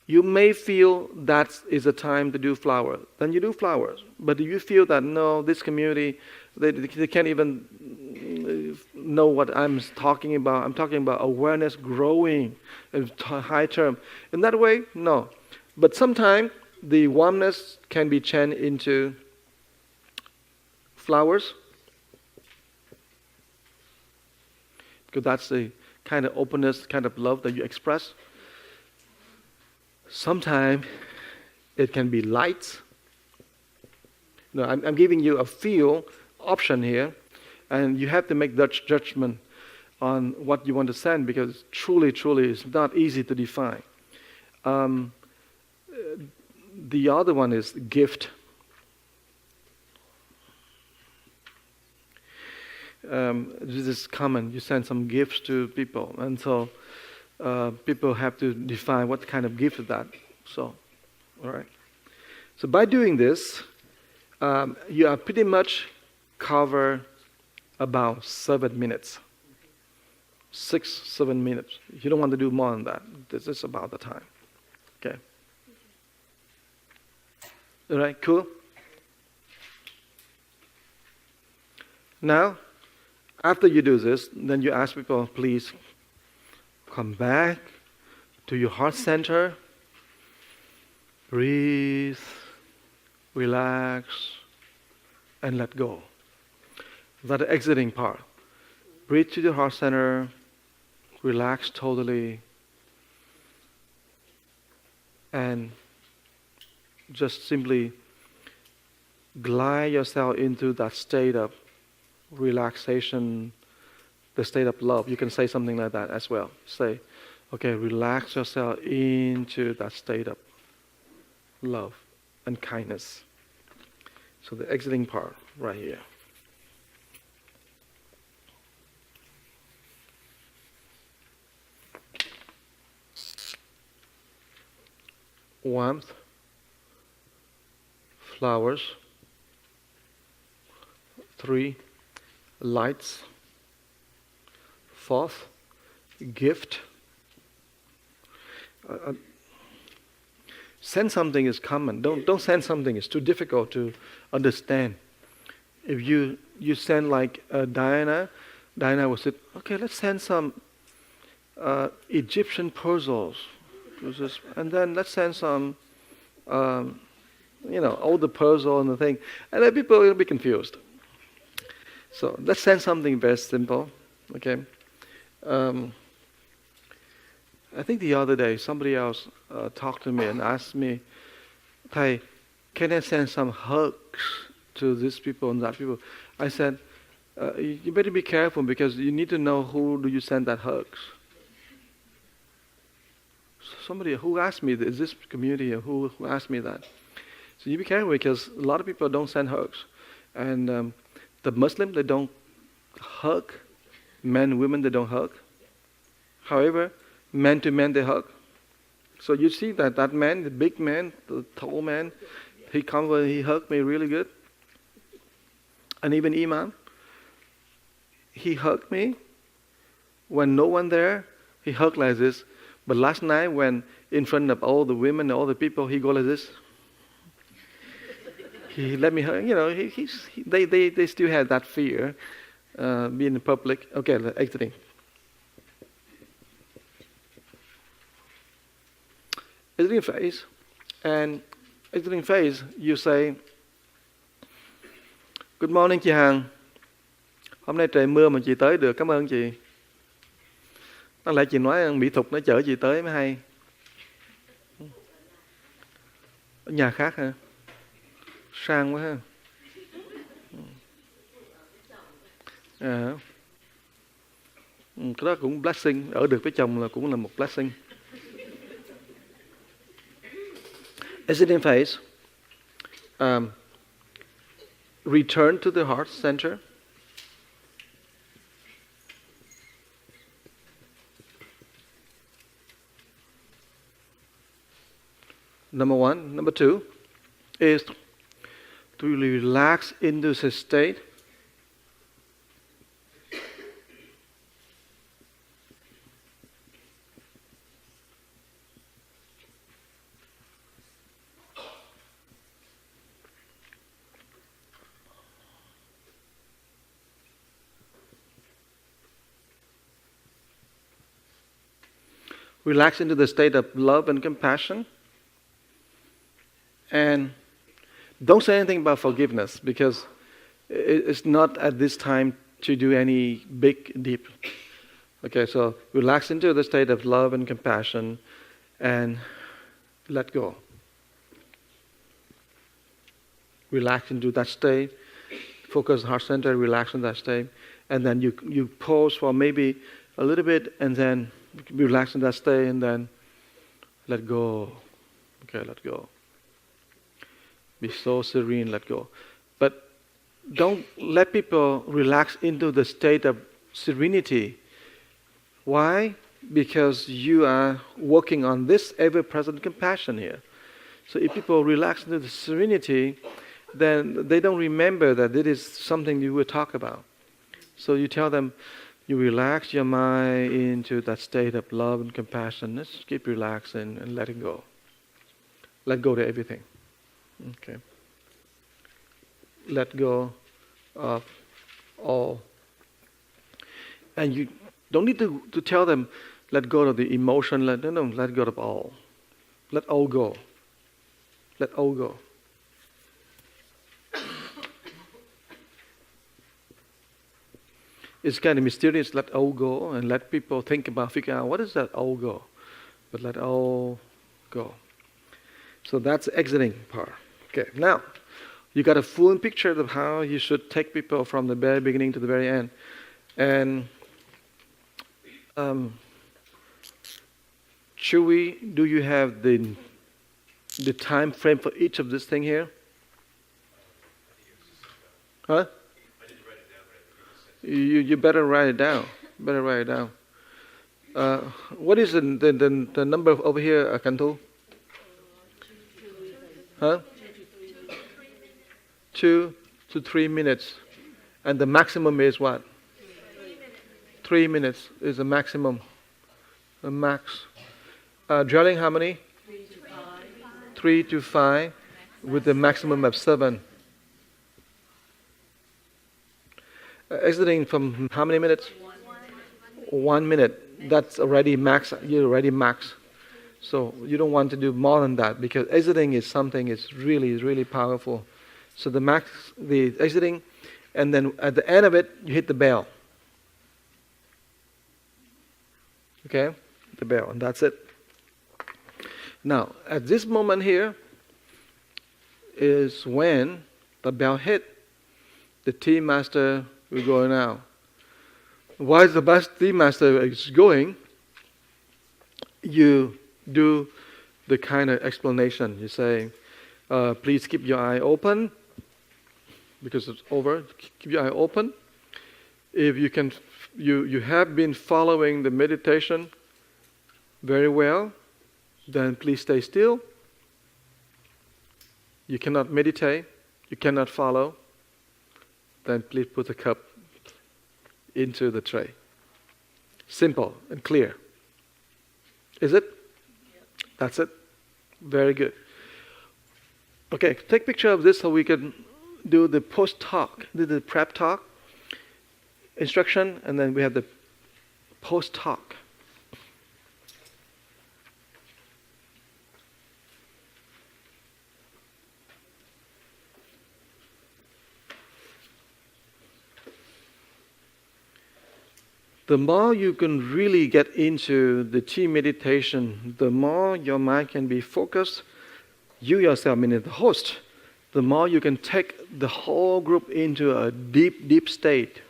You may feel that is a time to do flowers, then you do flowers. But if you feel that no, this community, they can't even know what I'm talking about. I'm talking about awareness growing, high term. In that way, no. But sometimes the warmness can be changed into flowers, because that's the kind of openness, kind of love that you express. Sometimes it can be lights. No, I'm giving you a few option here, and you have to make that judgment on what you want to send, because truly, it's not easy to define. The other one is gift. This is common. You send some gifts to people, and so people have to define what kind of gift is that. So, all right. So by doing this, you are pretty much cover about 7 minutes. 6-7 minutes. You don't want to do more than that. This is about the time. Okay. All right, cool. Now, after you do this, then you ask people, please come back to your heart center. Breathe, relax, and let go. That's the exiting part. Breathe to the heart center, relax totally, and just simply glide yourself into that state of relaxation, the state of love. You can say something like that as well. Say, okay, relax yourself into that state of love and kindness. So the exiting part right here. Warmth, flowers. 3, lights. 4th, gift. Send something is common. Don't send something. It's too difficult to understand. If you send like Diana will say, okay, let's send some Egyptian puzzles, and then let's send some, all the puzzle and the thing, and then people will be confused. So let's send something very simple, okay? I think the other day somebody else talked to me and asked me, Thầy, can I send some hugs to these people and that people? I said, you better be careful, because you need to know who do you send that hugs. Somebody who asked me, is this community who asked me that? So you be careful, because a lot of people don't send hugs. And the Muslims, they don't hug. Men, women, they don't hug. However, man to man, they hug. So you see that man, the big man, the tall man, he comes and he hugged me really good. And even Imam, he hugged me when no one there. He hugged like this. But last night, when in front of all the women and all the people, he go like this. He let me hug. They still have that fear, being in public. Okay, exiting. Exiting phase, and exiting phase, you say, Good morning chị Hằng. Hôm nay trời mưa mà chị tới được, cảm ơn chị. Đáng lẽ chị nói mỹ thuật nó chở chị tới mới hay. Ở nhà khác hả? Sang quá ha. Cái đó cũng blessing, ở được với chồng là cũng là một blessing. Exiting phase, return to the heart center. Number 1. Number 2 is to relax into this state. Relax into the state of love and compassion. And don't say anything about forgiveness, because it's not at this time to do any big, deep. Okay, so relax into the state of love and compassion and let go. Relax into that state. Focus heart center, relax in that state. And then you pause for maybe a little bit, and then relax in that state, and then let go. Okay, let go. Be so serene, let go. But don't let people relax into the state of serenity. Why? Because you are working on this ever-present compassion here. So if people relax into the serenity, then they don't remember that it is something you will talk about. So you tell them, you relax your mind into that state of love and compassion. Just keep relaxing and letting go. Let go to everything. Okay. Let go of all. And you don't need to tell them, let go of the emotion. Let go of all. Let all go. Let all go. It's kind of mysterious, let all go, and let people figure out what is that all go. But let all go. So that's the exiting part. Okay, now, you got a full picture of how you should take people from the very beginning to the very end. And Chewy, do you have the time frame for each of this thing here? Huh? You better write it down. What is the number over here, Kantu? Huh? 2 to 3 minutes. And the maximum is what? 3 minutes is the maximum. The max. Dwelling how many? 3 to 5 with the maximum of 7. Exiting from how many minutes? 1 minute. That's already max. You're already max. So you don't want to do more than that, because exiting is something is really, really powerful. So the exiting, and then at the end of it, you hit the bell. Okay? The bell, and that's it. Now, at this moment here is when the bell hit, the tea master will go now. While the tea master is going, you do the kind of explanation. You say, please keep your eye open, because it's over. Keep your eye open. If you can, you have been following the meditation very well, then please stay still. You cannot meditate, you cannot follow, then please put the cup into the tray. Simple and clear. Is it? Yep. That's it. Very good. Okay, take a picture of this so we can do the post-talk, the prep talk, instruction, and then we have the post-talk. The more you can really get into the tea meditation, the more your mind can be focused. You yourself, meaning the host, the more you can take the whole group into a deep, deep state.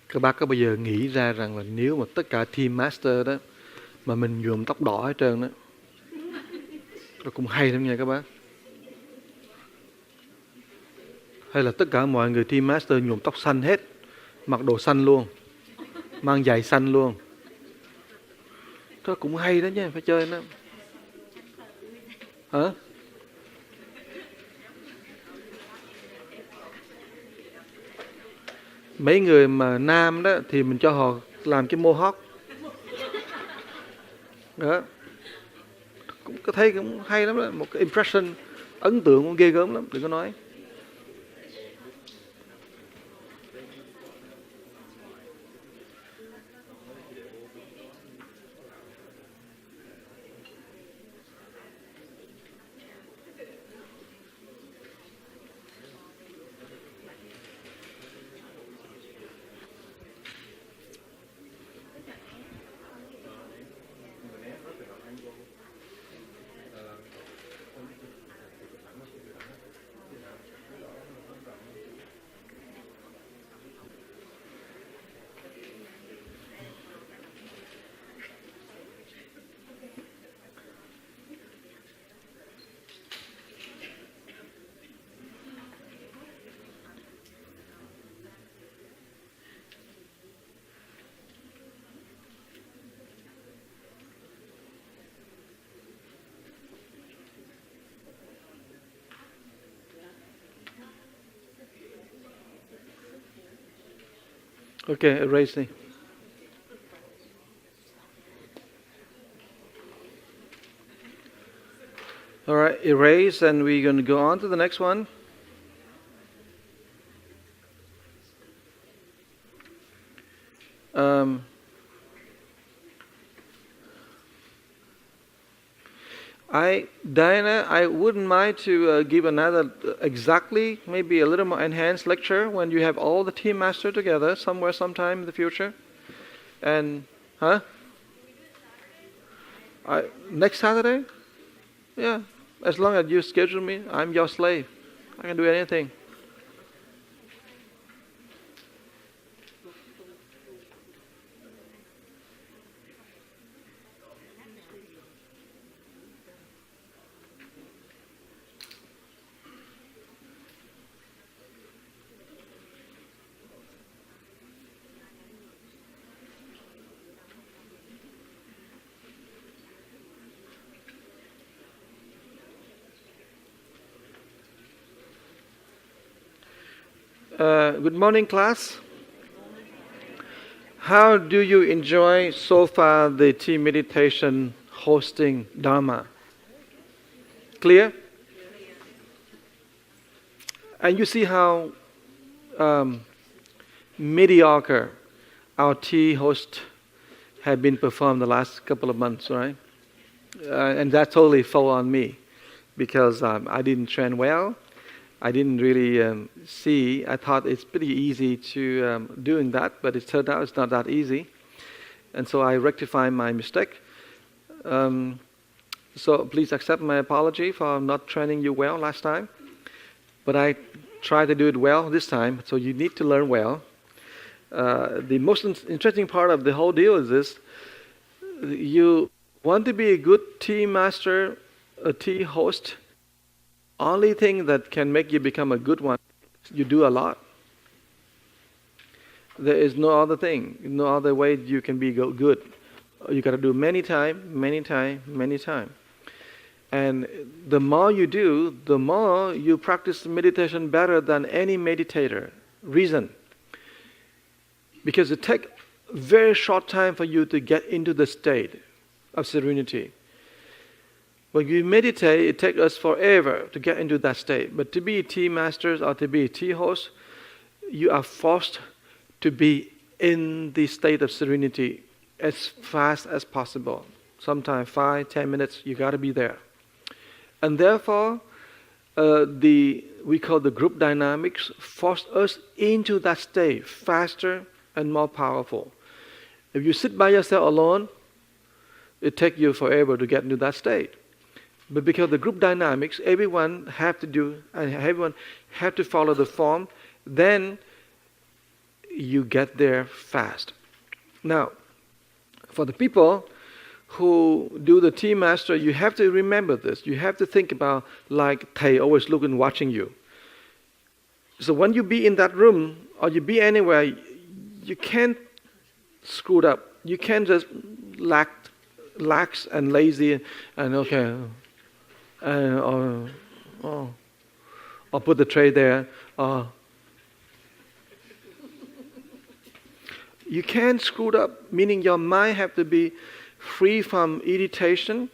Các bác có bao giờ nghĩ ra rằng là nếu mà tất cả team master đó mà mình nhuộm tóc đỏ hết trơn đó, nó cũng hay lắm nha các bác. Hay là tất cả mọi người team master nhuộm tóc xanh hết, mặc đồ xanh luôn, mang giày xanh luôn, đó cũng hay đó nha, phải chơi nó. Hả? Mấy người mà nam đó thì mình cho họ làm cái mohawk đó, cũng có thấy cũng hay lắm đó, một cái impression ấn tượng cũng ghê gớm lắm, đừng có nói. Okay, erase đi. All right, erase, and we're going to go on to the next one. Diana, I wouldn't mind to give another exactly, maybe a little more enhanced lecture when you have all the team master together somewhere, sometime in the future. And, next Saturday? Yeah, as long as you schedule me, I'm your slave. I can do anything. Good morning, class. How do you enjoy so far the team meditation hosting Dharma? Clear? And you see how mediocre our tea host have been performed the last couple of months, right? And that totally fell on me because I didn't train well. I didn't really see. I thought it's pretty easy to doing that, but it turned out it's not that easy. And so I rectified my mistake. So please accept my apology for not training you well last time. But I tried to do it well this time, so you need to learn well. The most interesting part of the whole deal is this. You want to be a good tea master, a tea host. Only thing that can make you become a good one, you do a lot. There is no other thing, no other way you can be good. You got to do many time. And the more you do, the more you practice meditation better than any meditator. Reason? Because it takes very short time for you to get into the state of serenity. When you meditate, it takes us forever to get into that state. But to be tea masters or to be a tea host, you are forced to be in the state of serenity as fast as possible. Sometimes 5-10 minutes, you got to be there. And therefore, we call the group dynamics force us into that state faster and more powerful. If you sit by yourself alone, it takes you forever to get into that state. But because the group dynamics, everyone have to do, and everyone have to follow the form, then you get there fast. Now, for the people who do the tea master, you have to remember this. You have to think about like Thầy always looking, watching you. So when you be in that room or you be anywhere, you can't screw it up. You can't just lax and lazy and okay, or put the tray there. You can't screw it up, meaning your mind have to be free from irritation,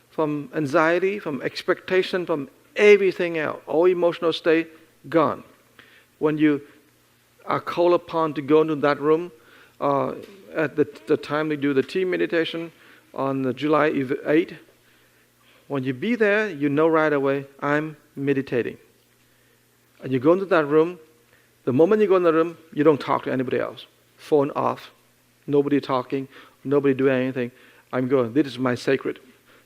from anxiety, from expectation, from everything else. All emotional state gone. When you are called upon to go into that room, at the time we do the tea meditation on July 8th, when you be there, you know right away, I'm meditating. And you go into that room, the moment you go in the room, you don't talk to anybody else. Phone off, nobody talking, nobody doing anything. I'm going, this is my sacred.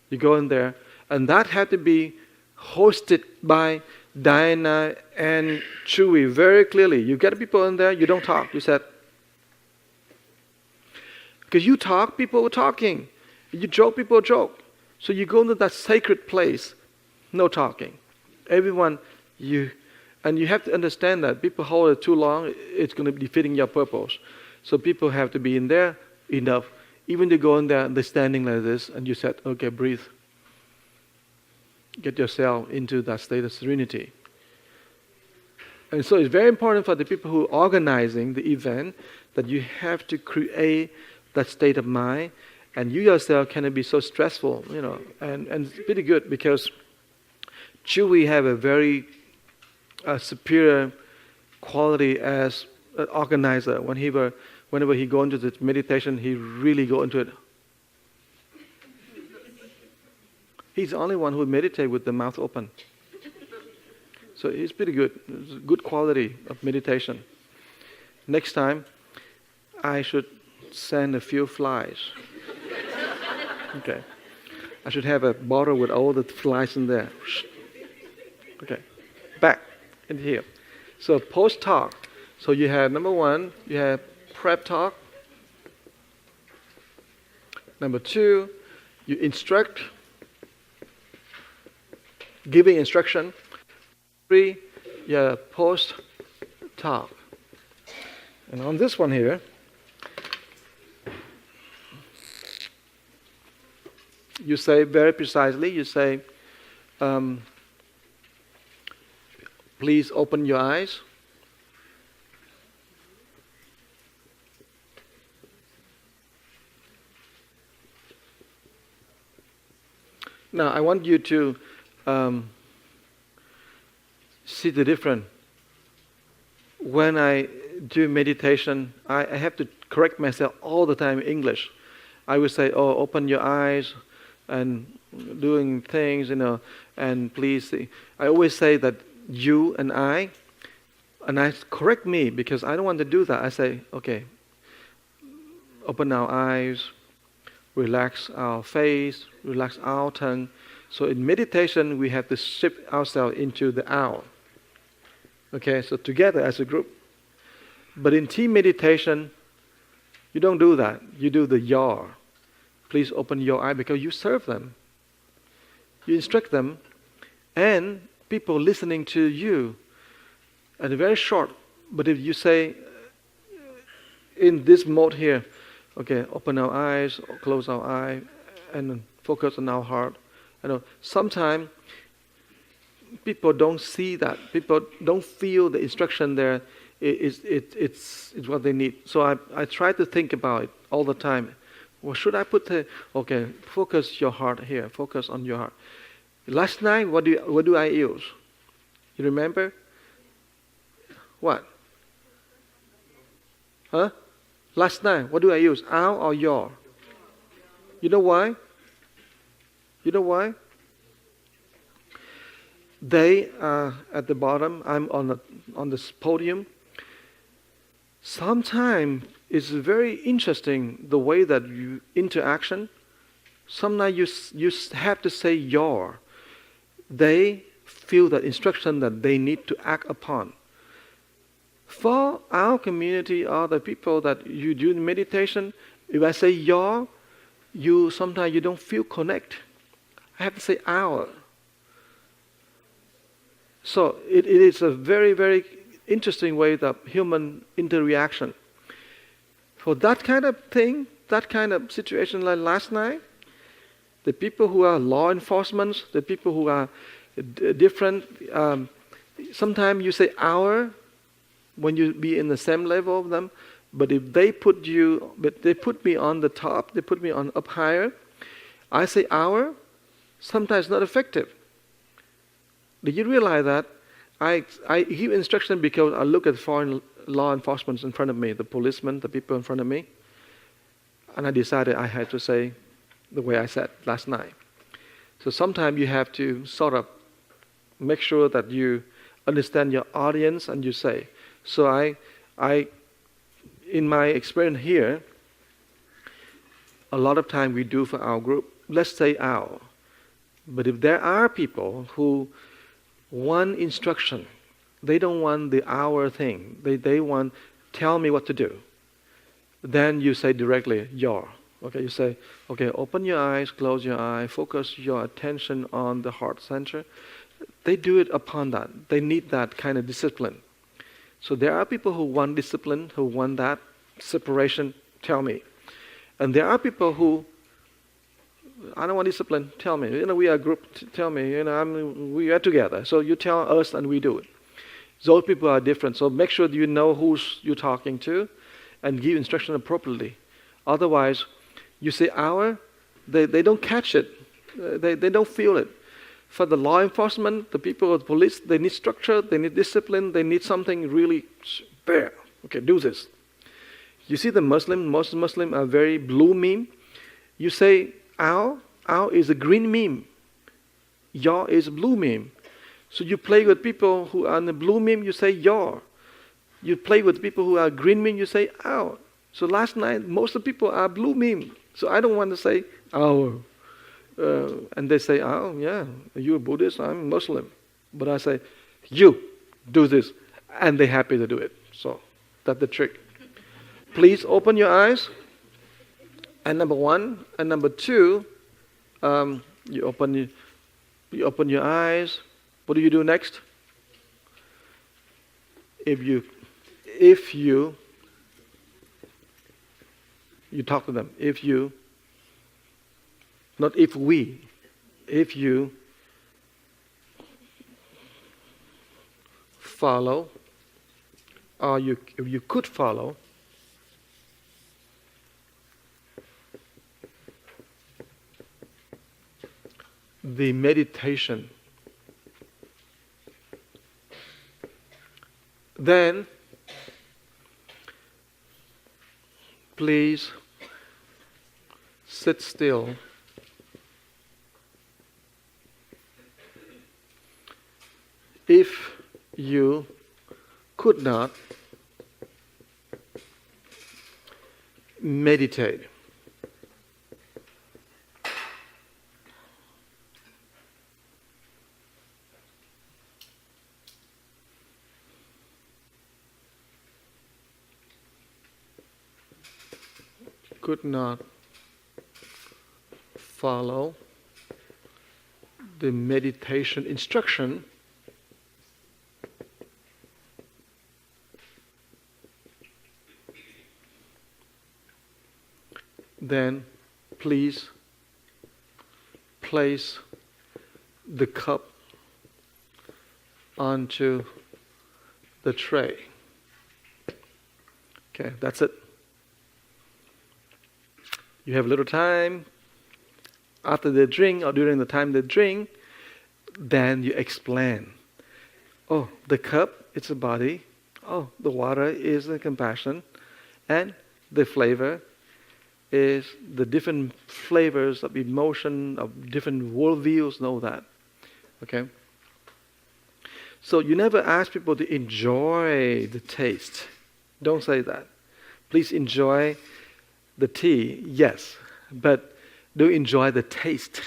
You go in there, and that had to be hosted by Diana and Chewy very clearly. You get people in there, you don't talk. You said, because you talk, people are talking. You joke, people joke. So you go into that sacred place, no talking. Everyone, and you have to understand that people hold it too long, it's going to be defeating your purpose. So people have to be in there enough. Even to go in there, they're standing like this, and you said, okay, breathe. Get yourself into that state of serenity. And so it's very important for the people who are organizing the event that you have to create that state of mind, and you yourself cannot be so stressful, and it's pretty good because Chewy have a very superior quality as an organizer. Whenever he go into the meditation, he really go into it. He's the only one who meditate with the mouth open. So he's pretty good. It's a good quality of meditation. Next time, I should send a few flies. Okay. I should have a bottle with all the flies in there. Okay. Back in here. So post-talk. So you have, number one, you have prep talk. Number two, you instruct, giving instruction. Three, you have post-talk. And on this one here, you say very precisely, you say, please open your eyes. Now, I want you to see the difference. When I do meditation, I have to correct myself all the time in English. I would say, open your eyes, and doing things, and please see. I always say that you and I correct me because I don't want to do that. I say, okay, open our eyes, relax our face, relax our tongue. So in meditation, we have to shift ourselves into the hour. Okay, so together as a group. But in team meditation, you don't do that. You do the yaw. Please open your eye because you serve them. You instruct them, and people listening to you. And very short, but if you say, in this mode here, okay, open our eyes, close our eye, and focus on our heart. Sometimes people don't see that. People don't feel the instruction there. It's what they need. So I try to think about it all the time. Well, should I put okay, focus your heart here. Focus on your heart. Last night, what do I use? You remember? What? Huh? Last night, what do I use? Our or your? You know why? You know why? They are at the bottom. I'm on this podium. Sometimes it's very interesting the way that you interaction. Sometimes you have to say your. They feel that instruction that they need to act upon. For our community or the people that you do meditation, if I say your, you sometimes you don't feel connect. I have to say our. So it is a very, very interesting way of human interaction. For that kind of thing, that kind of situation like last night, the people who are law enforcement, the people who are different, sometimes you say our when you be in the same level of them, but if they put me on the top, they put me on up higher, I say our, sometimes not effective. Did you realize that? I give instruction because I look at foreign law enforcement in front of me, the policemen, the people in front of me, and I decided I had to say the way I said last night. So sometimes you have to sort of make sure that you understand your audience and you say. So I, in my experience here, a lot of time we do for our group, let's say our. But if there are people who want instruction, they don't want the our thing, they want, tell me what to do, then you say directly your. Okay, you say, okay, open your eyes, close your eye, focus your attention on the heart center. They do it upon that. They need that kind of discipline. So there are people who want discipline, who want that separation, tell me. And there are people who, I don't want discipline, tell me. We are a group, tell me. We are together. So you tell us and we do it. Those people are different. So make sure that you know who you're talking to and give instruction appropriately. Otherwise, you say our, they don't catch it. They don't feel it. For the law enforcement, the people of the police, they need structure, they need discipline, they need something really bare. Okay, do this. You see most Muslims are very blue meme. You say our is a green meme. Your is a blue meme. So you play with people who are in the blue meme, you say your. You play with people who are green meme, you say our. So last night, most of the people are blue meme. So I don't want to say our. And they say, oh yeah, you're Buddhist, I'm Muslim. But I say, you do this. And they're happy to do it. So that's the trick. Please open your eyes. And number one. And number two, you open your eyes. What do you do next? If you talk to them. If you follow, or if you could follow, the meditation, then please sit still. If you could not meditate, could not follow the meditation instruction, then please place the cup onto the tray. Okay, that's it. You have a little time after they drink or during the time they drink, then you explain. Oh, the cup, it's a body. Oh, the water is the compassion. And the flavor is the different flavors of emotion, of different worldviews, know that. Okay? So you never ask people to enjoy the taste. Don't say that. Please enjoy the tea, yes, but do enjoy the taste.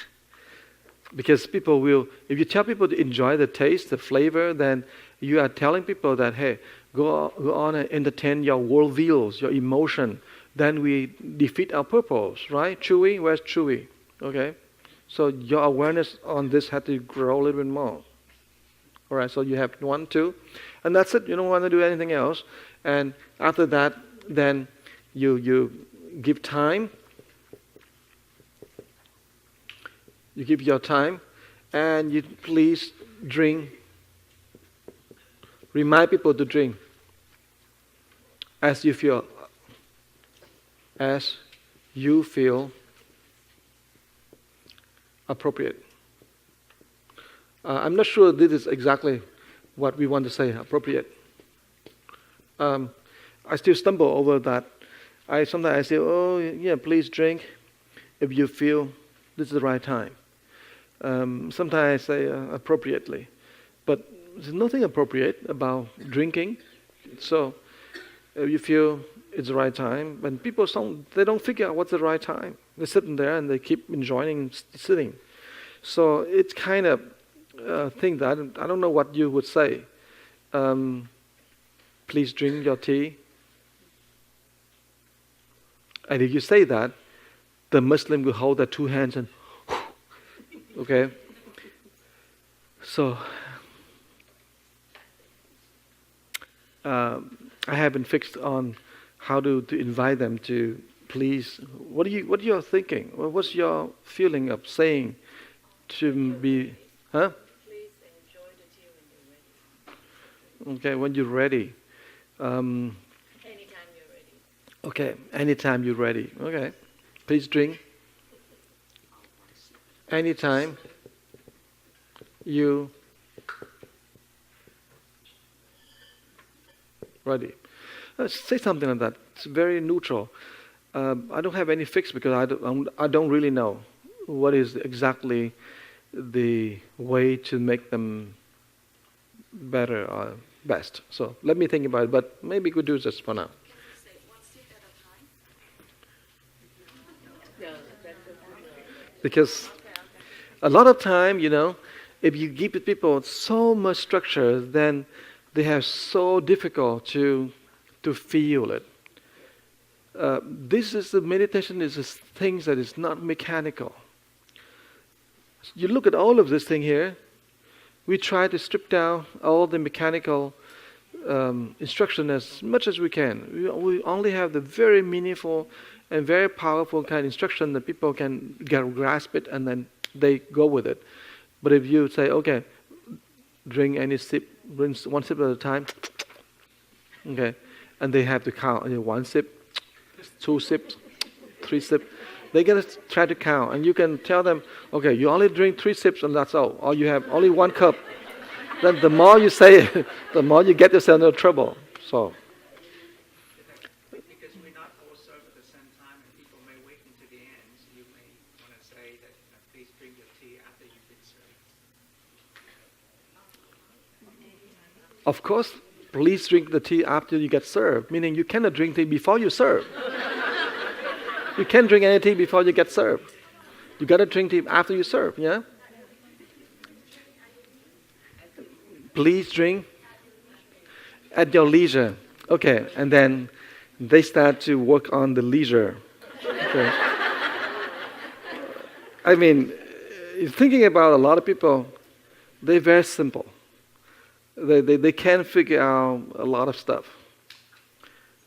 Because people will, if you tell people to enjoy the taste, the flavor, then you are telling people that, hey, go on and entertain your worldviews, your emotion, then we defeat our purpose, right? Chewy, where's Chewy? Okay, so your awareness on this had to grow a little bit more. All right, so you have 1, 2, and that's it. You don't want to do anything else. And after that, then you give time. You give your time, and you please drink. Remind people to drink as you feel. As you feel appropriate. I'm not sure this is exactly what we want to say, appropriate. I still stumble over that. Sometimes I say, oh yeah, please drink if you feel this is the right time. Sometimes I say appropriately. But there's nothing appropriate about drinking. So if you feel it's the right time, when people they don't figure out what's the right time. They're sitting there and they keep enjoying sitting. So it's kind of thing that I don't know what you would say. Please drink your tea. And if you say that, the Muslim will hold their 2 hands and okay. So I haven't fixed on how to invite them to please. What are you thinking? What's your feeling of saying to be? Huh? Please enjoy the tea when you're ready. Okay, when you're ready. Anytime you're ready. Okay, anytime you're ready. Okay, please drink. Anytime you ready. Say something like that. It's very neutral. I don't have any fix because I don't really know what is exactly the way to make them better or best. So let me think about it, but maybe we could do this for now. Can you say 1 sip at a time? No, that's okay. Because a lot of time, if you give people so much structure, then they have so difficult to feel it. This is the meditation is things that is not mechanical. You look at all of this thing here. We try to strip down all the mechanical instruction as much as we can. We only have the very meaningful and very powerful kind of instruction that people can grasp it and then they go with it. But if you say, okay, drink 1 sip at a time, okay, and they have to count 1 sip, 2 sips, 3 sips. They gotta try to count, and you can tell them, okay, you only drink 3 sips and that's all, or you have only 1 cup. Then the more you say it, the more you get yourself into trouble. So. Because we're not all served at the same time, and people may wait until the end. So you may want to say that please drink your tea after you've been served. Of course, please drink the tea after you get served. Meaning you cannot drink tea before you serve. You can't drink any tea before you get served. You got to drink tea after you serve, yeah? Please drink at your leisure. Okay, and then they start to work on the leisure. Okay. I mean, thinking about a lot of people, they're very simple. They can't figure out a lot of stuff.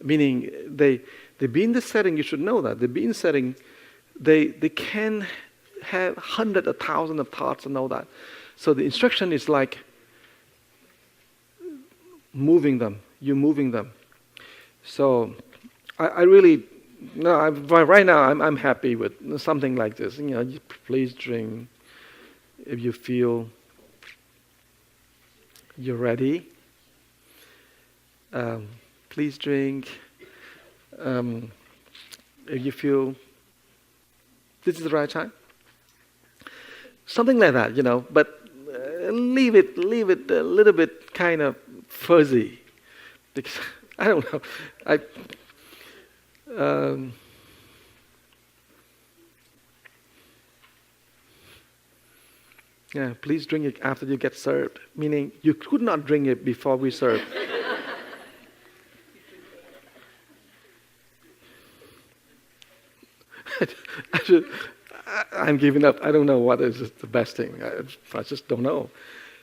Meaning they be in the setting, you should know that. They be in setting, they can have hundreds of thousands of thoughts and all that. So the instruction is like moving them. You're moving them. So I really, no, right now I'm happy with something like this. Please drink if you feel you're ready. Please drink if you feel this is the right time. Something like that, but leave it a little bit kind of fuzzy. Because, I don't know. Yeah, please drink it after you get served. Meaning you could not drink it before we serve. I'm giving up. I don't know what is the best thing. I just don't know.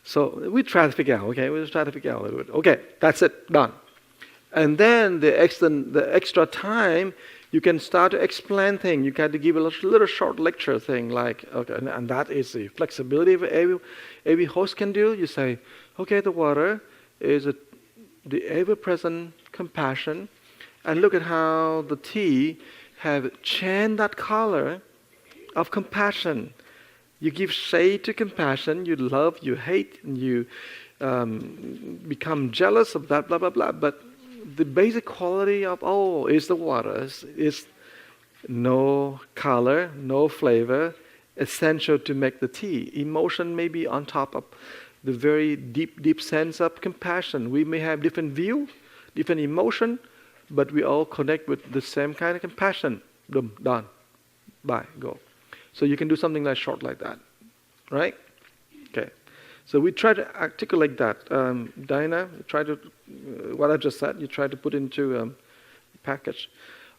So we try to figure out. Okay, we try to figure out a little bit. Okay, that's it. Done. And then the extra time, you can start to explain things. You got to give a little short lecture thing, like, okay, and that is the flexibility of every host can do. You say, okay, the water is the ever-present compassion, and look at how the tea have changed that color of compassion. You give shade to compassion, you love, you hate, and you become jealous of that, blah, blah, blah. But the basic quality of all is the water, is no color, no flavor, essential to make the tea. Emotion may be on top of the very deep, deep sense of compassion. We may have different view, different emotion, but we all connect with the same kind of compassion. Boom, done. Bye, go. So you can do something like short like that, right? Okay. So we try to articulate that. Diana, try to, what I just said, you try to put into package.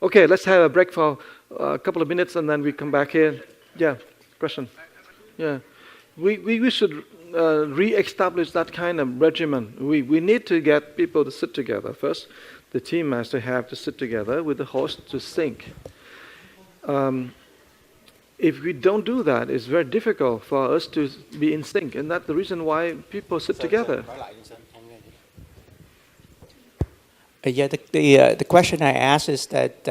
Okay, let's have a break for a couple of minutes and then we come back here. Yeah, question. Yeah. We should re-establish that kind of regimen. We need to get people to sit together first. The team master have to sit together with the host to sync. If we don't do that, it's very difficult for us to be in sync, and that's the reason why people sit together. Yeah, the question I asked is that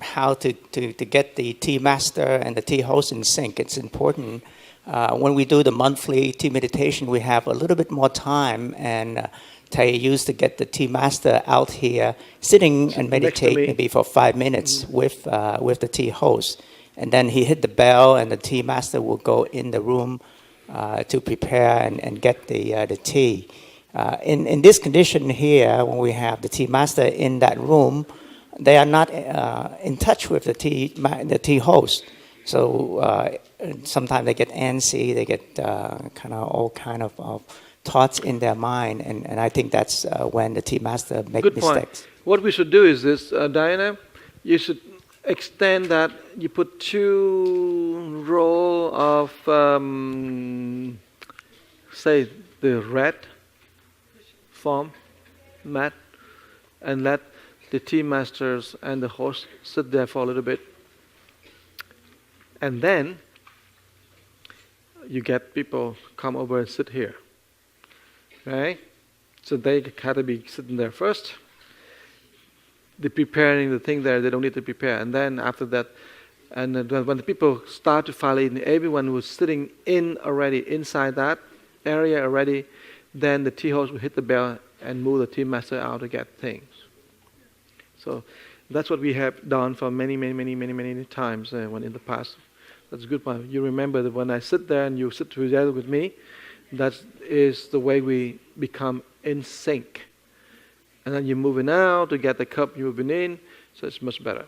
how to get the tea master and the tea host in sync. It's important. When we do the monthly tea meditation, we have a little bit more time, and Thầy used to get the tea master out here sitting and meditate maybe for 5 minutes with the tea host. And then he hit the bell, and the tea master will go in the room to prepare and get the tea. In this condition here, when we have the tea master in that room, they are not in touch with the tea host. So sometimes they get antsy, they get all kind of thoughts in their mind, and I think that's when the tea master makes mistakes. Point. What we should do is this, Diana, you should extend that. You put 2 rows of, say, the red form mat, and let the tea masters and the host sit there for a little bit. And then you get people come over and sit here. Right? So they got to be sitting there first. They're preparing the thing there, they don't need to prepare. And then after that, and when the people start to file in, everyone who's sitting in already, inside that area already, then the tea host will hit the bell and move the tea master out to get things. So that's what we have done for many times when in the past. That's a good point. You remember that when I sit there and you sit together with me, that is the way we become in sync. And then you're moving out to get the cup, you're moving in, so it's much better.